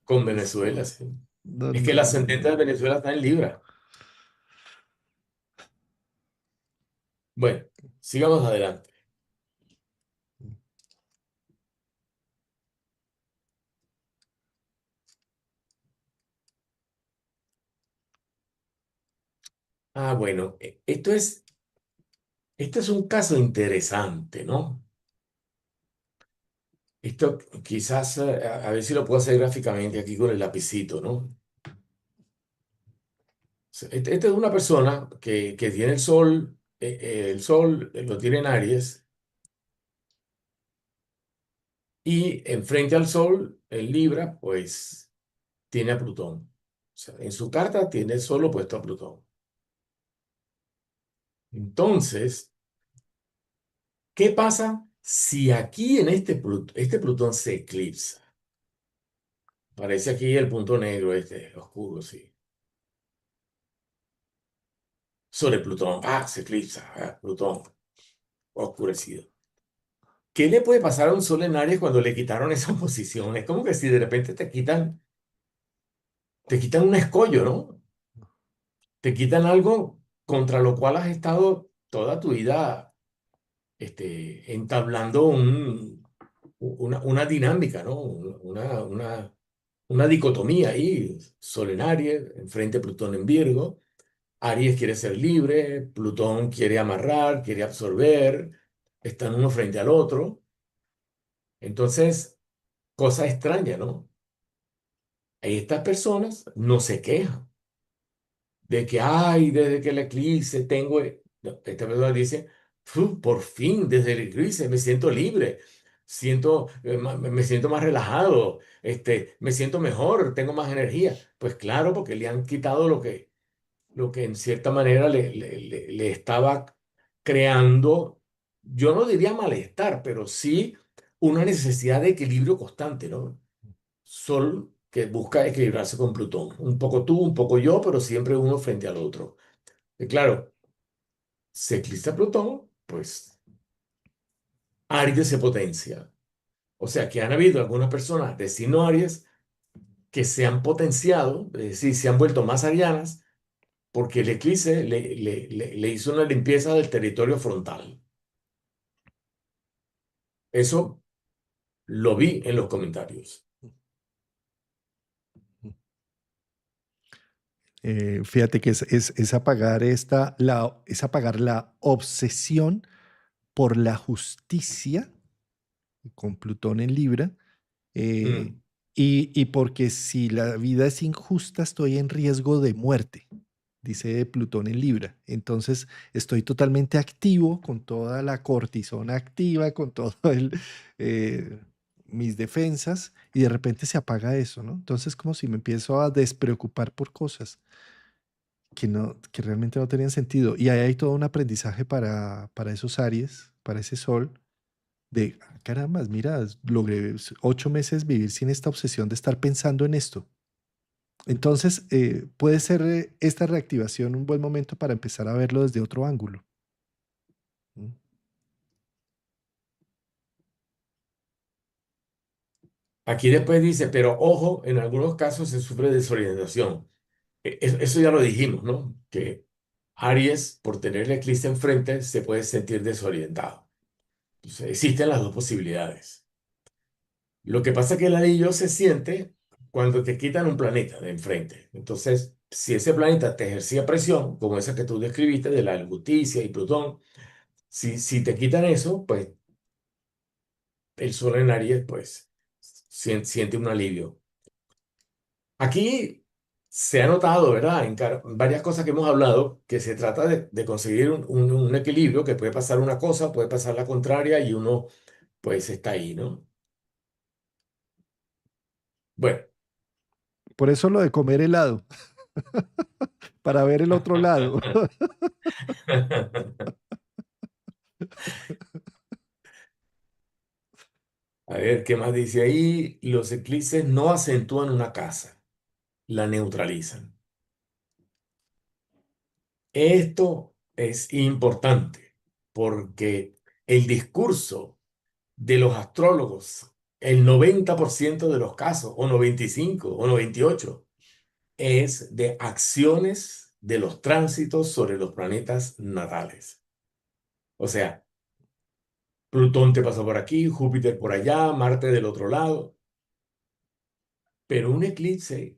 Con Venezuela, sí. No, Es que no, el no, no, ascendente de no. Venezuela está en Libra. Bueno, sigamos adelante. Bueno, esto es un caso interesante, ¿no? Esto quizás, a ver si lo puedo hacer gráficamente aquí con el lapicito, ¿no? Esta es una persona que tiene el sol lo tiene en Aries y enfrente al sol, en Libra, pues tiene a Plutón. O sea, en su carta tiene el sol opuesto a Plutón. Entonces, ¿qué pasa si aquí en este Plutón se eclipsa? Parece aquí el punto negro este, oscuro, sí. Sobre Plutón, se eclipsa, Plutón oscurecido. ¿Qué le puede pasar a un sol en Aries cuando le quitaron esa posición? Es como que si de repente te quitan un escollo, ¿no? Te quitan algo contra lo cual has estado toda tu vida entablando una dinámica, ¿no? Una dicotomía ahí, Sol en Aries, enfrente Plutón en Virgo. Aries quiere ser libre, Plutón quiere amarrar, quiere absorber, están uno frente al otro. Entonces, cosa extraña, ¿no? Estas personas no se quejan de que, ay, desde que el eclipse tengo... No, esta persona dice, Por fin, desde el eclipse me siento libre, me siento más relajado, me siento mejor, tengo más energía. Pues claro, porque le han quitado lo que en cierta manera le estaba creando, yo no diría malestar, pero sí una necesidad de equilibrio constante, ¿no? Sol que busca equilibrarse con Plutón. Un poco tú, un poco yo, pero siempre uno frente al otro. Y claro, se eclipsa Plutón, pues Aries se potencia. O sea que han habido algunas personas de signo Aries que se han potenciado, es decir, se han vuelto más arianas porque el eclipse le hizo una limpieza del territorio frontal. Eso lo vi en los comentarios. Fíjate que es apagar es apagar la obsesión por la justicia con Plutón en Libra, eh, Mm. Y porque si la vida es injusta, estoy en riesgo de muerte, dice Plutón en Libra. Entonces estoy totalmente activo, con toda la cortisona activa, con todo eh, mis defensas, y de repente se apaga eso, ¿no? Entonces como si me empiezo a despreocupar por cosas que, no, que realmente no tenían sentido. Y ahí hay todo un aprendizaje para esos Aries, para ese Sol, de, "Ah, caramba, mira, logré 8 meses vivir sin esta obsesión de estar pensando en esto". Entonces, puede ser esta reactivación un buen momento para empezar a verlo desde otro ángulo. ¿Mm? Aquí después dice, pero ojo, en algunos casos se sufre desorientación. Eso ya lo dijimos, ¿no? Que Aries, por tener el eclipse enfrente, se puede sentir desorientado. Entonces, existen las dos posibilidades. Lo que pasa es que el anillo se siente cuando te quitan un planeta de enfrente. Entonces, si ese planeta te ejercía presión, como esa que tú describiste de la Justicia y Plutón, si te quitan eso, pues el Sol en Aries, pues siente un alivio. Aquí se ha notado, ¿verdad? En varias cosas que hemos hablado, que se trata de conseguir un equilibrio, que puede pasar una cosa, puede pasar la contraria y uno, pues, está ahí, ¿no? Bueno. Por eso lo de comer helado, para ver el otro lado. A ver, ¿qué más dice ahí? Los eclipses no acentúan una casa, la neutralizan. Esto es importante porque el discurso de los astrólogos, el 90% de los casos, o 95 o 98, es de acciones de los tránsitos sobre los planetas natales. O sea, Plutón te pasó por aquí, Júpiter por allá, Marte del otro lado, pero un eclipse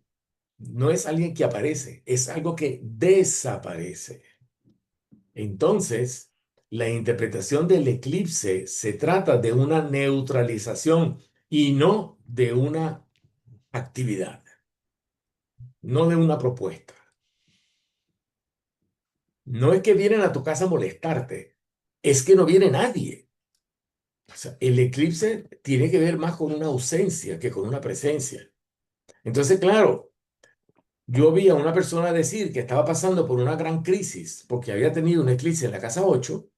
no es alguien que aparece, es algo que desaparece. Entonces, la interpretación del eclipse se trata de una neutralización y no de una actividad, no de una propuesta. No es que vienen a tu casa a molestarte, es que no viene nadie. O sea, el eclipse tiene que ver más con una ausencia que con una presencia. Entonces, claro, yo vi a una persona decir que estaba pasando por una gran crisis porque había tenido un eclipse en la casa 8,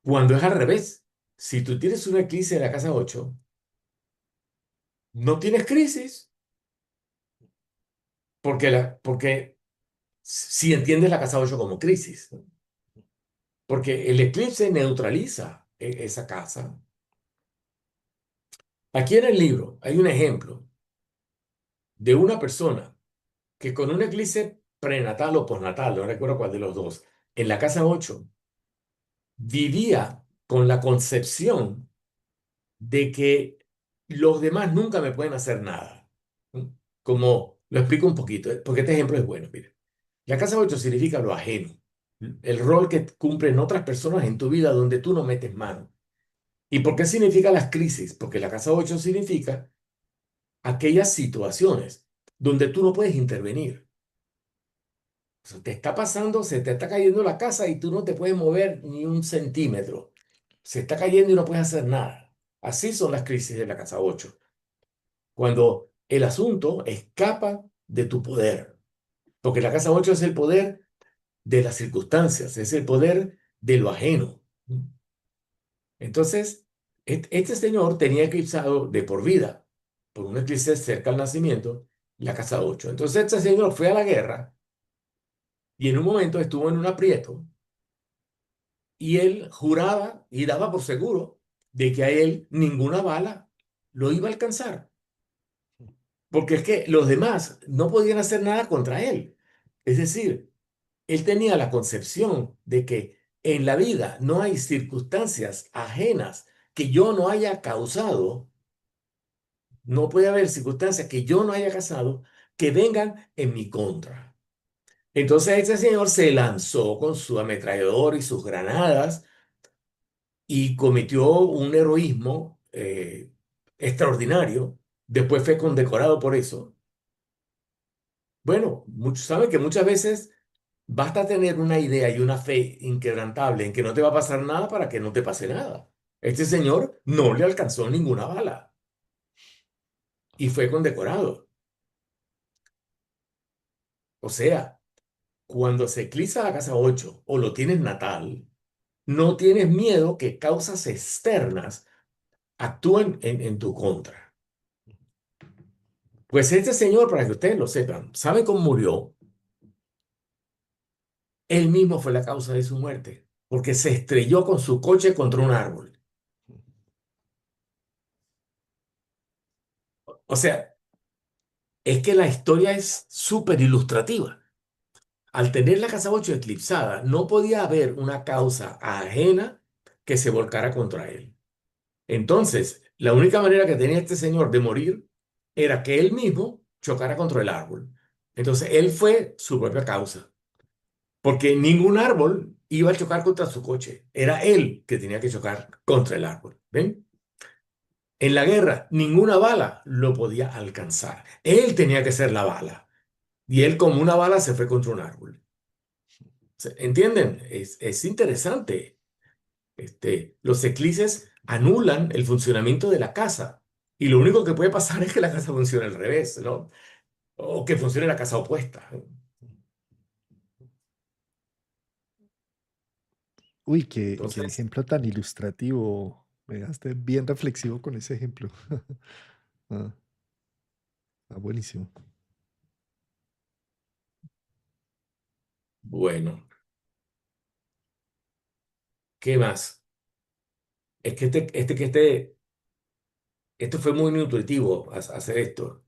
cuando es al revés. Si tú tienes un eclipse en la casa 8, no tienes crisis, porque si entiendes la casa 8 como crisis, ¿no? Porque el eclipse neutraliza esa casa. Aquí en el libro hay un ejemplo de una persona que con un eclipse prenatal o postnatal, no recuerdo cuál de los dos, en la casa 8, vivía con la concepción de que los demás nunca me pueden hacer nada. ¿No? Como lo explico un poquito, porque este ejemplo es bueno. Mire, la casa 8 significa lo ajeno, el rol que cumplen otras personas en tu vida donde tú no metes mano. ¿Y por qué significa las crisis? Porque la casa 8 significa aquellas situaciones donde tú no puedes intervenir. O sea, te está pasando, se te está cayendo la casa y tú no te puedes mover ni un centímetro. Se está cayendo y no puedes hacer nada. Así son las crisis de la casa 8. Cuando el asunto escapa de tu poder. Porque la casa 8 es el poder de las circunstancias, es el poder de lo ajeno. Entonces, este señor tenía eclipsado de por vida, por un eclipse cerca al nacimiento, la casa 8. Entonces, este señor fue a la guerra y en un momento estuvo en un aprieto y él juraba y daba por seguro de que a él ninguna bala lo iba a alcanzar. Porque es que los demás no podían hacer nada contra él. Es decir, él tenía la concepción de que en la vida no hay circunstancias ajenas que yo no haya causado, no puede haber circunstancias que yo no haya causado que vengan en mi contra. Entonces este señor se lanzó con su ametrallador y sus granadas y cometió un heroísmo extraordinario Después fue condecorado por eso. Bueno, muchos saben que muchas veces basta tener una idea y una fe inquebrantable en que no te va a pasar nada para que no te pase nada. Este señor no le alcanzó ninguna bala y fue condecorado. O sea, cuando se eclipsa la casa 8 o lo tienes natal, no tienes miedo que causas externas actúen en tu contra. Pues este señor, para que ustedes lo sepan, ¿sabe cómo murió? Él mismo fue la causa de su muerte, porque se estrelló con su coche contra un árbol. O sea, es que la historia es súper ilustrativa. Al tener la casa 8 eclipsada, no podía haber una causa ajena que se volcara contra él. Entonces, la única manera que tenía este señor de morir era que él mismo chocara contra el árbol. Entonces, él fue su propia causa, porque ningún árbol iba a chocar contra su coche. Era él que tenía que chocar contra el árbol. ¿Ven? En la guerra, ninguna bala lo podía alcanzar. Él tenía que ser la bala. Y él como una bala se fue contra un árbol. ¿Entienden? Es interesante. Los eclipses anulan el funcionamiento de la casa. Y lo único que puede pasar es que la casa funcione al revés, ¿no? O que funcione la casa opuesta. Uy, qué Entonces, ejemplo tan ilustrativo. Me dejaste bien reflexivo con ese ejemplo. Ah, buenísimo. bueno, ¿qué más? Es que esto fue muy intuitivo hacer esto.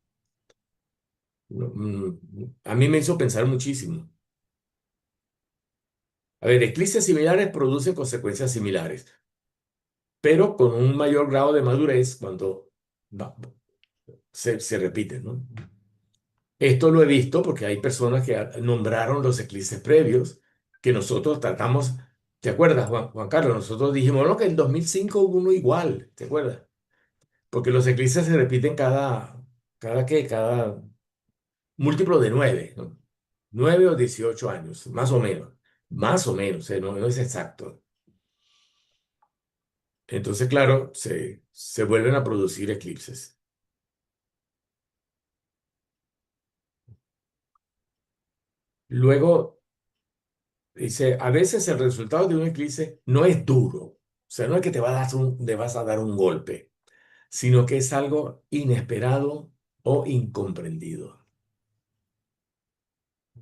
A mí me hizo pensar muchísimo. A ver, eclipses similares producen consecuencias similares, pero con un mayor grado de madurez cuando va- se repiten, ¿no? Esto lo he visto porque hay personas que nombraron los eclipses previos que nosotros tratamos. ¿Te acuerdas, Juan Carlos? Nosotros dijimos, no, que en 2005 hubo uno igual, ¿te acuerdas? Porque los eclipses se repiten cada múltiplo de 9, ¿no? 9 o 18 años, más o menos, no es exacto. Entonces, claro, se vuelven a producir eclipses. Luego, dice, a veces el resultado de un eclipse no es duro, o sea, no es que te vas a dar un golpe, sino que es algo inesperado o incomprendido.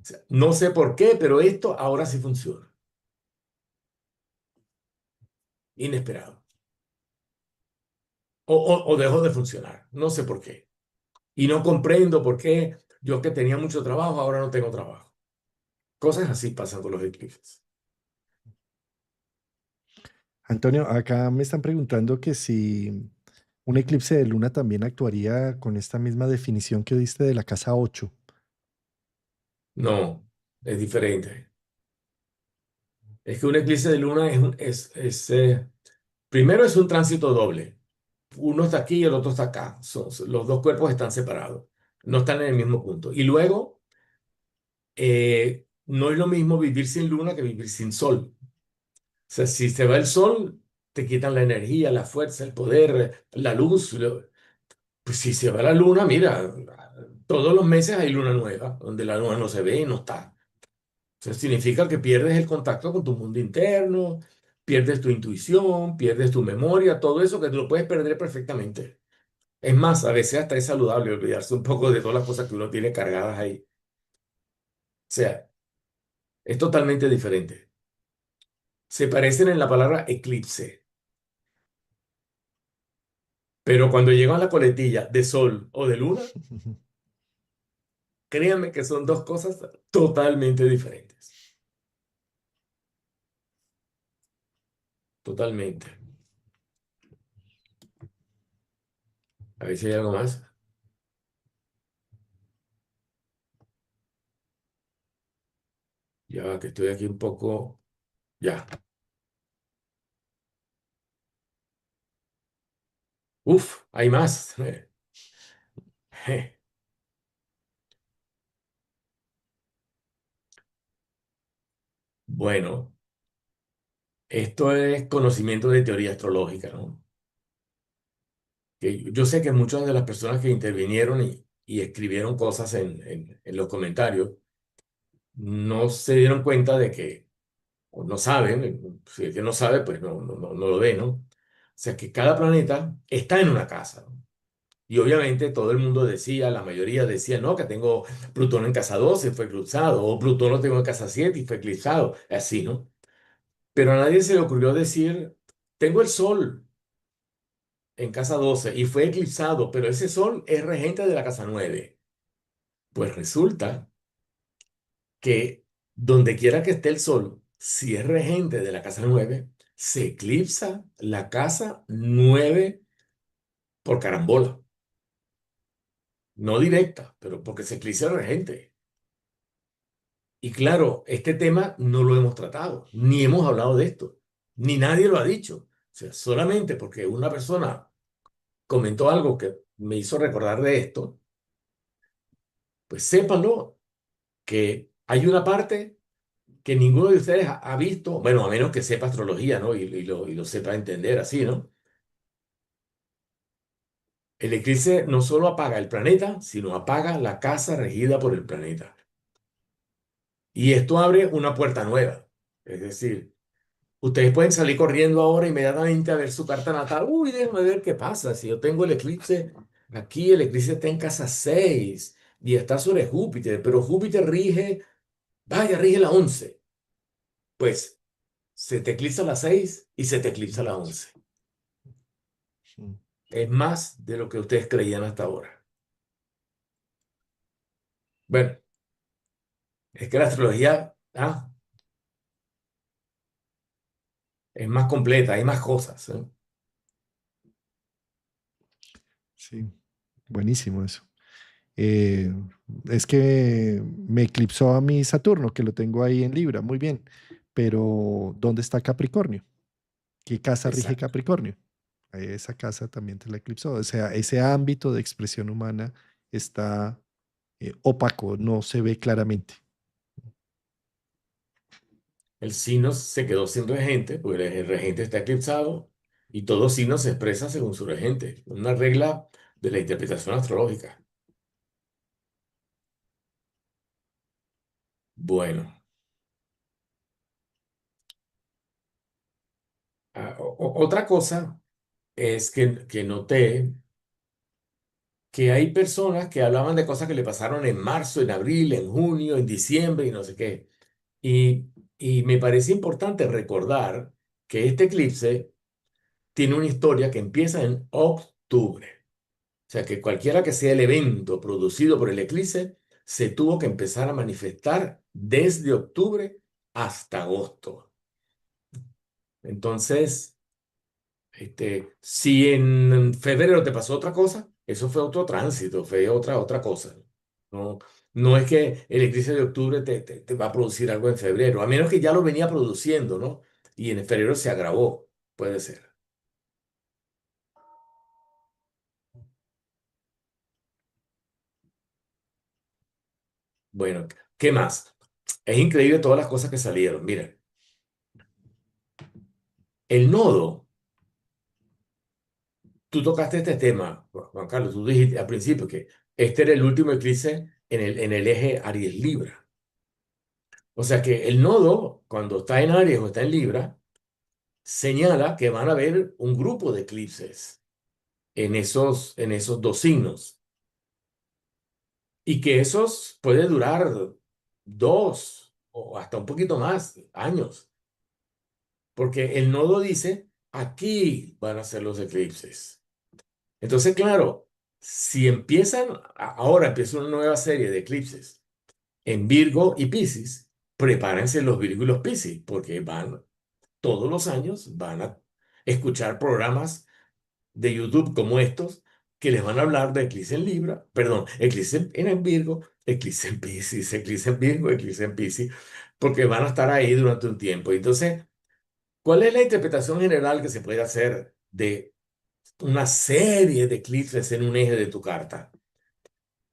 O sea, no sé por qué, pero esto ahora sí funciona. Inesperado. O dejó de funcionar. No sé por qué. Y no comprendo por qué yo que tenía mucho trabajo, ahora no tengo trabajo. Cosas así pasan con los eclipses. Antonio, acá me están preguntando que si un eclipse de luna también actuaría con esta misma definición que diste de la casa 8. No, es diferente. Es que un eclipse de luna primero es un tránsito doble. Uno está aquí y el otro está acá. Los dos cuerpos están separados. No están en el mismo punto. Y luego, no es lo mismo vivir sin luna que vivir sin sol. O sea, si se va el sol, te quitan la energía, la fuerza, el poder, la luz. Pues si se va la luna, mira, todos los meses hay luna nueva, donde la luna no se ve y no está. Eso significa que pierdes el contacto con tu mundo interno, pierdes tu intuición, pierdes tu memoria, todo eso que te lo puedes perder perfectamente. Es más, a veces hasta es saludable olvidarse un poco de todas las cosas que uno tiene cargadas ahí. O sea, es totalmente diferente. Se parecen en la palabra eclipse, pero cuando llegan a la coletilla de sol o de luna, créanme que son dos cosas totalmente diferentes. Totalmente. A ver si hay algo más. Ya va, que estoy aquí un poco. Ya. Uf, hay más. Bueno, esto es conocimiento de teoría astrológica, ¿no? Que yo sé que muchas de las personas que intervinieron y escribieron cosas en los comentarios no se dieron cuenta de que, o no saben, si el que no sabe, pues no lo ve, ¿no? O sea, que cada planeta está en una casa, ¿no? Y obviamente todo el mundo decía, la mayoría decía, no, que tengo Plutón en casa 12 y fue eclipsado, o Plutón lo tengo en casa 7 y fue eclipsado, así, ¿no? Pero a nadie se le ocurrió decir, tengo el Sol en casa 12 y fue eclipsado, pero ese Sol es regente de la casa 9. Pues resulta que donde quiera que esté el Sol, si es regente de la casa 9 se eclipsa la casa 9 por carambola. No directa, pero porque se eclipsa el regente. Y claro, este tema no lo hemos tratado, ni hemos hablado de esto, ni nadie lo ha dicho. O sea, solamente porque una persona comentó algo que me hizo recordar de esto, pues sépanlo, que hay una parte que ninguno de ustedes ha visto, bueno, a menos que sepa astrología, ¿no? Y lo sepa entender así, ¿no? El eclipse no solo apaga el planeta, sino apaga la casa regida por el planeta. Y esto abre una puerta nueva. Es decir, ustedes pueden salir corriendo ahora inmediatamente a ver su carta natal. Uy, déjame ver qué pasa. Si yo tengo el eclipse aquí, el eclipse está en casa 6 y está sobre Júpiter, pero Júpiter rige, vaya, rige la 11. Pues se te eclipsa la 6 y se te eclipsa la 11. Mm. Es más de lo que ustedes creían hasta ahora. Bueno, es que la astrología es más completa, hay más cosas, ¿eh? Sí, buenísimo eso. Eh, es que me eclipsó a mi Saturno, que lo tengo ahí en Libra, muy bien. Pero, ¿dónde está Capricornio? ¿Qué casa rige Exacto. Capricornio? Esa casa también te la eclipsó. O sea, ese ámbito de expresión humana está opaco, no se ve claramente. El signo se quedó sin regente, porque el regente está eclipsado y todo signo se expresa según su regente. Una regla de la interpretación astrológica. Bueno, otra cosa es que noté que hay personas que hablaban de cosas que le pasaron en marzo, en abril, en junio, en diciembre y no sé qué. Y, y me parece importante recordar que este eclipse tiene una historia que empieza en octubre. O sea que cualquiera que sea el evento producido por el eclipse, se tuvo que empezar a manifestar desde octubre hasta agosto. Entonces, si en febrero te pasó otra cosa, eso fue otro tránsito, fue otra cosa. No, no es que el eclipse de octubre te va a producir algo en febrero, a menos que ya lo venía produciendo, ¿no? Y en febrero se agravó, puede ser. Bueno, ¿qué más? Es increíble todas las cosas que salieron. Mira, el nodo, tú tocaste este tema, Juan Carlos, tú dijiste al principio que este era el último eclipse en el eje Aries-Libra. O sea que el nodo, cuando está en Aries o está en Libra, señala que van a haber un grupo de eclipses en esos dos signos y que esos puede durar 2 o hasta un poquito más años, porque el nodo dice, aquí van a ser los eclipses. Entonces, claro, si ahora empieza una nueva serie de eclipses en Virgo y Piscis, prepárense los Virgo y los Piscis, porque todos los años van a escuchar programas de YouTube como estos que les van a hablar de eclipse en Libra, perdón, eclipse en Virgo, eclipse en Piscis, eclipse en Virgo, eclipse en Piscis, porque van a estar ahí durante un tiempo. Entonces, ¿cuál es la interpretación general que se puede hacer de una serie de eclipses en un eje de tu carta?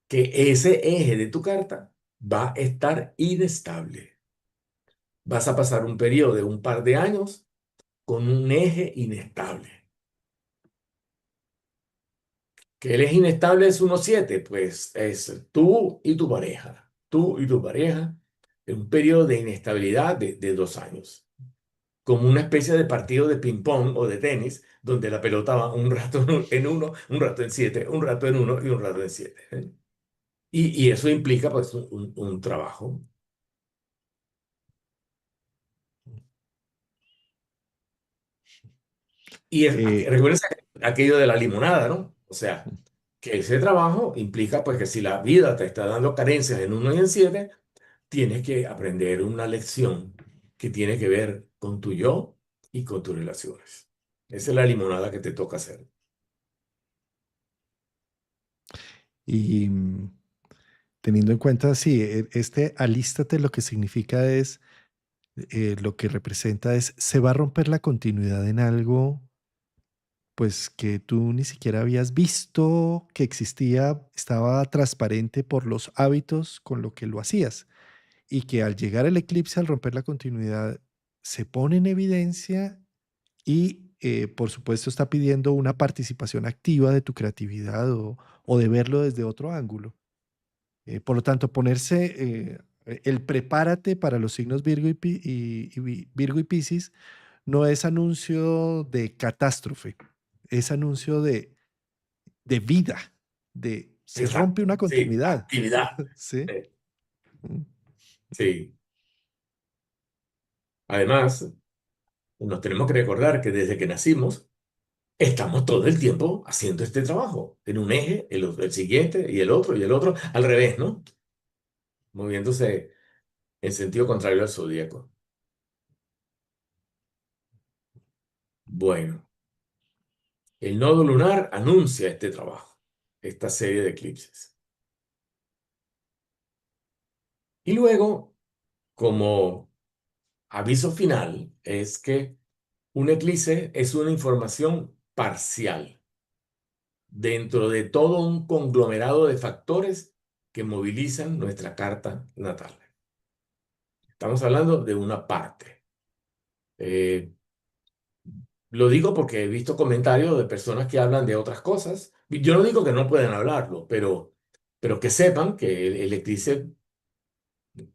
que ese eje de tu carta va a estar inestable. Vas a pasar un periodo de un par de años con un eje inestable. Que el eje inestable es 1,7, pues es tú y tu pareja. Tú y tu pareja en un periodo de inestabilidad de 2 años. Como una especie de partido de ping-pong o de tenis, donde la pelota va un rato en uno, un rato en 7, un rato en uno y un rato en 7. ¿Eh? Y eso implica pues un trabajo. Y Eh, recuerden aquello de la limonada, ¿no? O sea, que ese trabajo implica pues que si la vida te está dando carencias en uno y en 7, tienes que aprender una lección que tiene que ver con tu yo y con tus relaciones. Esa es la limonada que te toca hacer. y teniendo en cuenta, sí, este alístate lo que significa es, lo que representa es, se va a romper la continuidad en algo, pues que tú ni siquiera habías visto que existía, estaba transparente por los hábitos con lo que lo hacías. Y que al llegar el eclipse, al romper la continuidad, se pone en evidencia y, por supuesto, está pidiendo una participación activa de tu creatividad o de verlo desde otro ángulo. Por lo tanto, ponerse el prepárate para los signos Virgo Virgo y Piscis no es anuncio de catástrofe, es anuncio de vida, de se rompe Exacto, una sí, continuidad. actividad. ¿Sí? Eh, Mm, Sí. Además, nos tenemos que recordar que desde que nacimos, estamos todo el tiempo haciendo este trabajo, en un eje, el siguiente y el otro, al revés, ¿no? Moviéndose en sentido contrario al zodíaco. Bueno, el nodo lunar anuncia este trabajo, esta serie de eclipses. Y luego, como aviso final, es que un eclipse es una información parcial dentro de todo un conglomerado de factores que movilizan nuestra carta natal. Estamos hablando de una parte. Eh, lo digo porque he visto comentarios de personas que hablan de otras cosas. Yo no digo que no pueden hablarlo, pero que sepan que el eclipse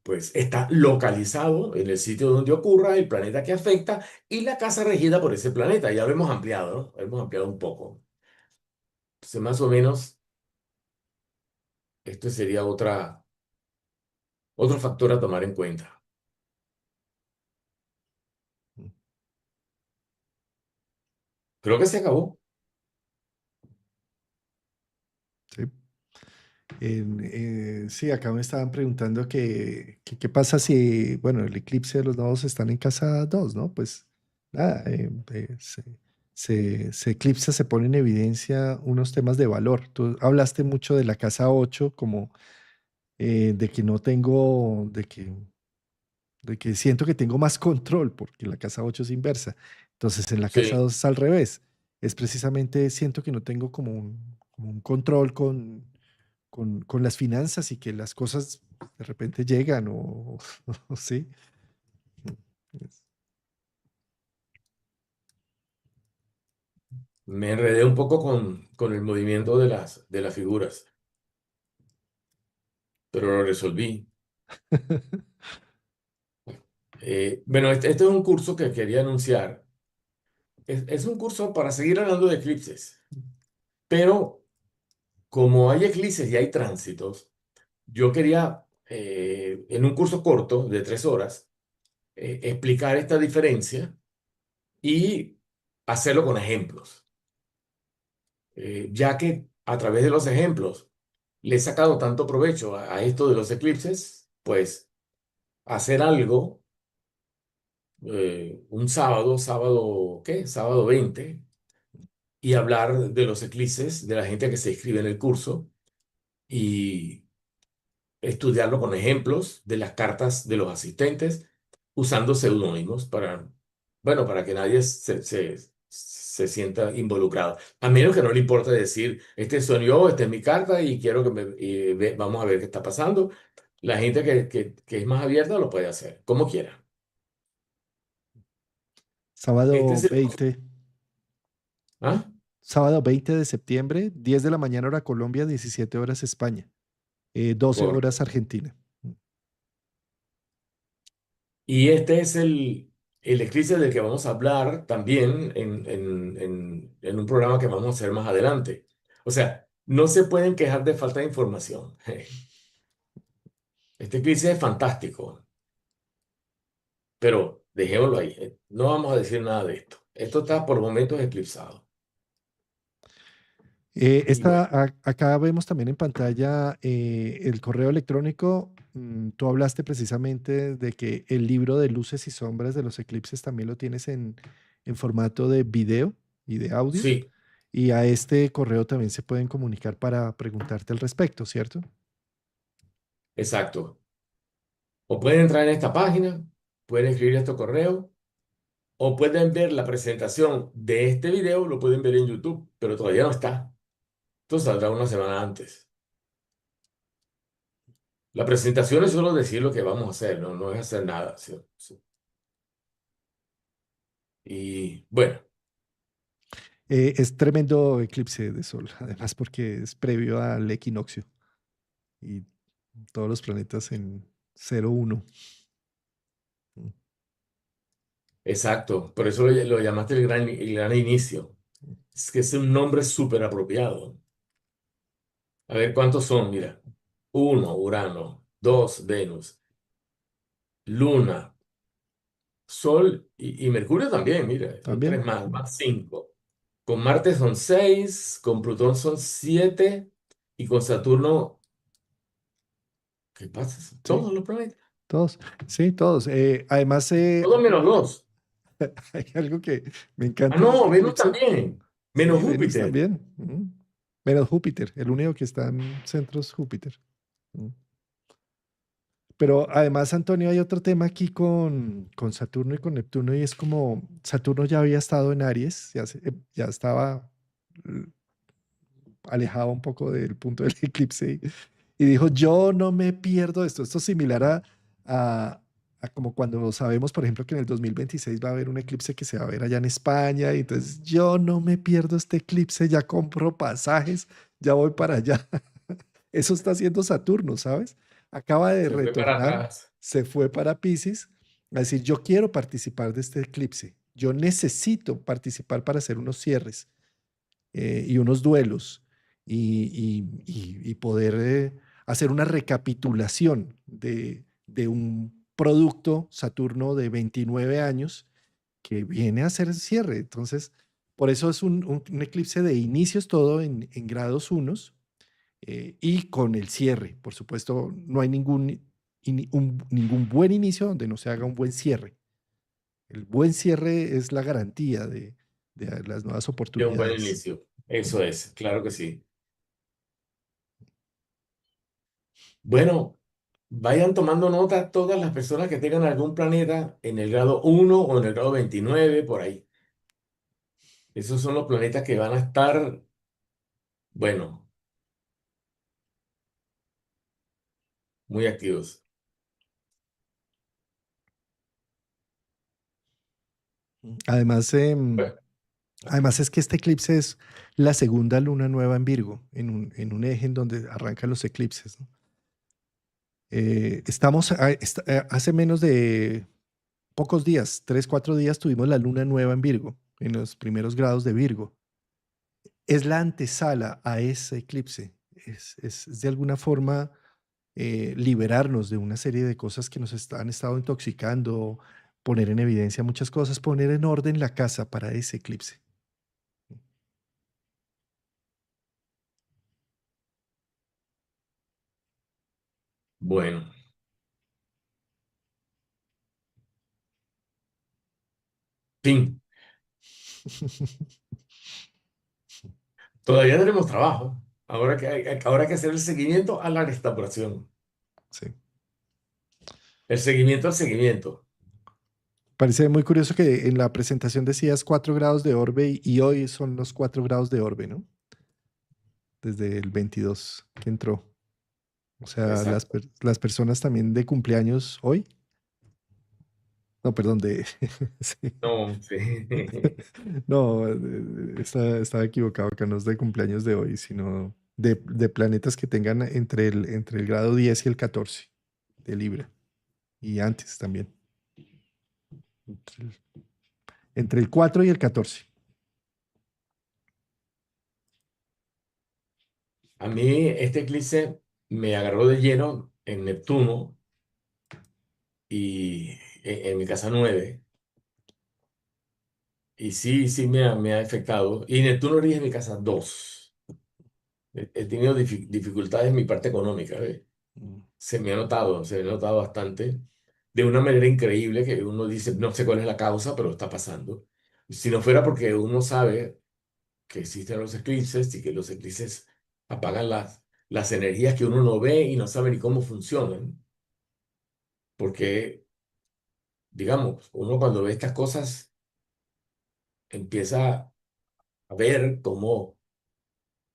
pues, está localizado en el sitio donde ocurra, el planeta que afecta y la casa regida por ese planeta. Ya lo hemos ampliado, ¿no? Hemos ampliado un poco. Entonces, más o menos, esto sería otro factor a tomar en cuenta. mm, Creo que se acabó. sí. Sí, acá me estaban preguntando qué pasa si, bueno, el eclipse de los nodos están en casa 2, ¿no? Pues nada, se eclipsa, se pone en evidencia unos temas de valor. Tú hablaste mucho de la casa 8 como de que no tengo, de que siento que tengo más control, porque la casa 8 es inversa. Entonces, en la casa Sí, 2 es al revés. Es precisamente, siento que no tengo como un control con las finanzas y que las cosas de repente llegan o sí. Es- me enredé un poco con el movimiento de las figuras, pero lo resolví. Bueno, este es un curso que quería anunciar. Es un curso para seguir hablando de eclipses, pero como hay eclipses y hay tránsitos, yo quería, en un curso corto de 3 horas, explicar esta diferencia y hacerlo con ejemplos, ya que a través de los ejemplos le he sacado tanto provecho a esto de los eclipses, pues hacer algo un sábado, ¿qué? Sábado 20, y hablar de los eclipses, de la gente que se inscribe en el curso y estudiarlo con ejemplos de las cartas de los asistentes usando seudónimos para, bueno, para que nadie se sienta involucrado. A menos que no le importe decir, este soy yo, esta es mi carta y quiero vamos a ver qué está pasando. La gente que es más abierta lo puede hacer, como quiera. Este Sábado es el... 20, ¿Ah? sábado 20 de septiembre, 10 de la mañana hora Colombia, 17 horas España, 12 horas Correcto. Argentina. Y este es el eclipse del que vamos a hablar también en un programa que vamos a hacer más adelante. O sea, no se pueden quejar de falta de información. Este eclipse es fantástico, pero dejémoslo ahí. No vamos a decir nada de esto. Esto está por momentos eclipsado. Y bueno, Acá vemos también en pantalla el correo electrónico. Tú hablaste precisamente de que el libro de luces y sombras de los eclipses también lo tienes en formato de video y de audio. sí, Y a este correo también se pueden comunicar para preguntarte al respecto, ¿cierto? exacto. O pueden entrar en esta página, pueden escribir este correo, o pueden ver la presentación de este video, lo pueden ver en YouTube, pero todavía no está. Esto saldrá una semana antes. La presentación es solo decir lo que vamos a hacer, no, no es hacer nada. ¿Sí? Sí. Y bueno, Es tremendo eclipse de sol, además porque es previo al equinoccio y todos los planetas en 0-1. exacto. Por eso lo llamaste el gran inicio. Es que es un nombre súper apropiado. A ver cuántos son, mira. Uno, Urano. Dos, Venus. Luna. Sol y Mercurio también, mira. Son tres También. más, más cinco. Con Marte son seis, con Plutón son siete y con Saturno, ¿qué pasa? Sí, Todos los planetas. todos. Sí, todos. Además, Todos menos dos. hay algo que me Ah, encanta de no, este Venus eclipse. también. Menos Sí, Venus Júpiter. también. Menos Júpiter, el único que está en centros Júpiter. Mm. Pero además, Antonio, hay otro tema aquí con Saturno y con Neptuno, y es como Saturno ya había estado en Aries, ya estaba mm, alejado un poco del punto del eclipse y dijo, yo no me pierdo esto. Esto es similar a, a como cuando sabemos, por ejemplo, que en el 2026 va a haber un eclipse que se va a ver allá en España, y entonces yo no me pierdo este eclipse, ya compro pasajes, ya voy para allá. Eso está haciendo Saturno, ¿sabes? Acaba de Se fue para retornar, atrás. se fue para Pisces a decir, yo quiero participar de este eclipse, yo necesito participar para hacer unos cierres y unos duelos y poder hacer una recapitulación de un producto Saturno de 29 años que viene a hacer el cierre. Entonces, por eso es un eclipse de inicios todo en grados unos y con el cierre. Por supuesto, no hay ningún buen inicio donde no se haga un buen cierre. El buen cierre es la garantía de las nuevas De un buen oportunidades. inicio. Eso es, claro que sí. Bueno, vayan tomando nota todas las personas que tengan algún planeta en el grado uno o en el grado 29 por ahí. Esos son los planetas que van a estar, bueno, muy activos. Además, Bueno, además es que este eclipse es la segunda luna nueva en Virgo, en un eje en donde arrancan los eclipses, ¿no? Hace menos de pocos días, 3, 4 días, tuvimos la luna nueva en Virgo, en los primeros grados de Virgo. Es la antesala a ese eclipse. Es de alguna forma liberarnos de una serie de cosas que han estado intoxicando, poner en evidencia muchas cosas, poner en orden la casa para ese eclipse. bueno, fin. Todavía tenemos trabajo. Ahora hay que hacer el seguimiento a la restauración. Sí. El seguimiento al seguimiento. Parece muy curioso que en la presentación decías 4 grados de orbe y hoy son los 4 grados de orbe, ¿no? Desde el 22 que entró. O sea, Exacto. las personas también de cumpleaños hoy. No, perdón, de... sí. No, sí. No, estaba equivocado, que no es de cumpleaños de hoy, sino de planetas que tengan entre el grado 10 y el 14 de Libra. Y antes también. Entre el, entre el 4 y el 14. A mí este eclipse me agarró de lleno en Neptuno y en mi casa 9. Y sí, sí me ha afectado. Y Neptuno rige mi casa 2. He tenido dificultades en mi parte económica, ¿ve? Mm. Se me ha notado bastante, de una manera increíble que uno dice, no sé cuál es la causa, pero está pasando. Si no fuera porque uno sabe que existen los eclipses y que los eclipses apagan las energías que uno no ve y no sabe ni cómo funcionan, porque, digamos, uno cuando ve estas cosas empieza a ver cómo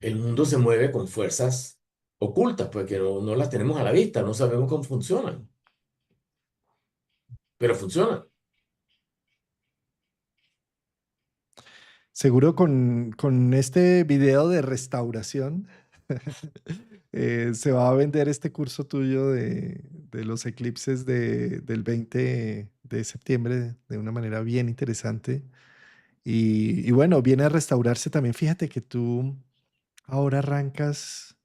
el mundo se mueve con fuerzas ocultas, porque no las tenemos a la vista, no sabemos cómo funcionan, pero funcionan. Seguro con este video de restauración se va a vender este curso tuyo de los eclipses del 20 de septiembre de una manera bien interesante. Y bueno, viene a restaurarse también. Fíjate que tú ahora arrancas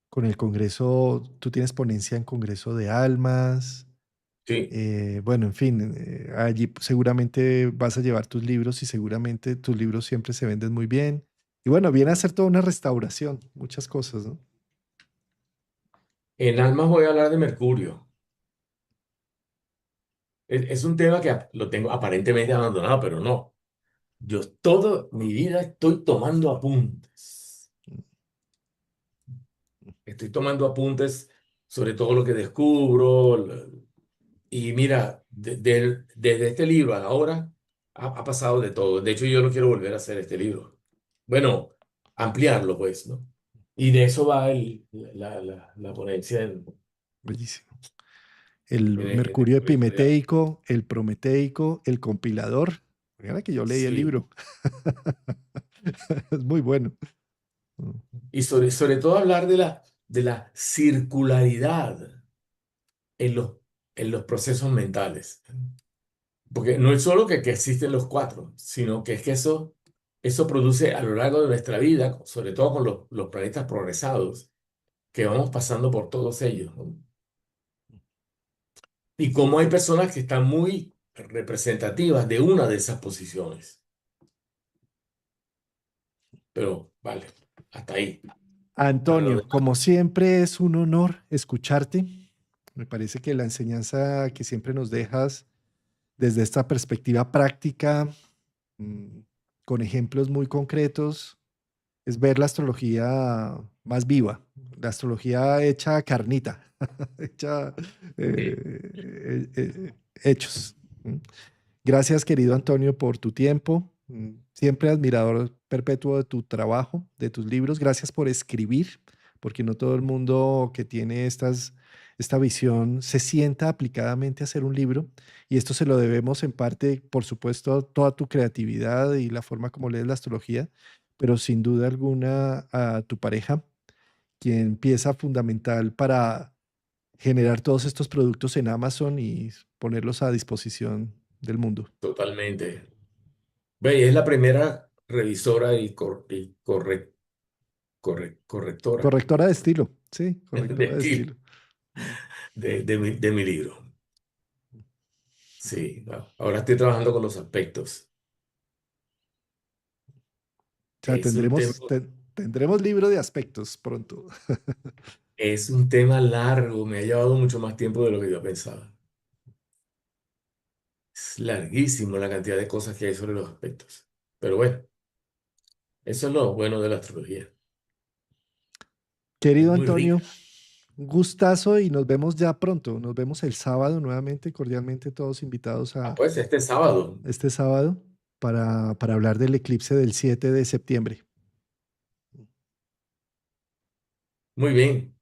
con el Congreso, tú tienes ponencia en Congreso de Almas. Sí. Bueno, en fin, allí seguramente vas a llevar tus libros y seguramente tus libros siempre se venden muy bien. Y bueno, viene a hacer toda una restauración, muchas cosas, ¿no? En Almas voy a hablar de Mercurio. Es un tema que lo tengo aparentemente abandonado, pero no. Yo toda mi vida estoy tomando apuntes. Estoy tomando apuntes sobre todo lo que descubro. Y mira, desde este libro a ahora ha pasado de todo. De hecho, yo no quiero volver a hacer este libro. Bueno, ampliarlo, pues, ¿no? Y de eso va la ponencia Bellísimo. El en el Mercurio Congreso de Almas. epimeteico, el prometeico, el compilador. Mira que yo leí el Sí. libro. Es muy bueno. Y sobre todo hablar de la circularidad en los procesos mentales. Porque no es solo que existen los cuatro, sino que es que eso produce a lo largo de nuestra vida, sobre todo con los planetas progresados, que vamos pasando por todos ellos, ¿no? Y cómo hay personas que están muy representativas de una de esas posiciones. Pero vale, hasta ahí. Para lo Antonio, demás, como siempre es un honor escucharte. Me parece que la enseñanza que siempre nos dejas desde esta perspectiva práctica, mm, con ejemplos muy concretos, es ver la astrología más viva, la astrología hecha carnita, hecha hechos. ¿Mm? Gracias, querido Antonio, por tu tiempo. Siempre admirador perpetuo de tu trabajo, de tus libros. Gracias por escribir, porque no todo el mundo que tiene esta visión se sienta aplicadamente a hacer un libro. Y esto se lo debemos en parte, por supuesto, a toda tu creatividad y la forma como lees la astrología, pero sin duda alguna a tu pareja, quien pieza fundamental para generar todos estos productos en Amazon y ponerlos a disposición del mundo. totalmente. Ve, y es la primera revisora correctora Correctora de estilo, sí, de correctora de estilo estilo. Mm. de mi libro. Sí, ahora estoy trabajando con los aspectos. O sea, Es un tema, tendremos libro de aspectos pronto. es un tema largo, me ha llevado mucho más tiempo de lo que yo pensaba. Es larguísimo la cantidad de cosas que hay sobre los aspectos. Pero bueno, eso es lo bueno de la astrología. Es Querido muy Antonio, rica. Un gustazo y nos vemos ya pronto. Nos vemos el sábado nuevamente, cordialmente todos invitados Ah, a pues este sábado. este sábado para hablar del eclipse del 7 de septiembre. Muy bien.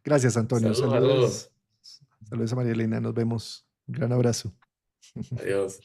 Gracias, Antonio. Saludos a Saludos. todos. Saludos a María Elena. Nos vemos. Un gran abrazo. Adiós.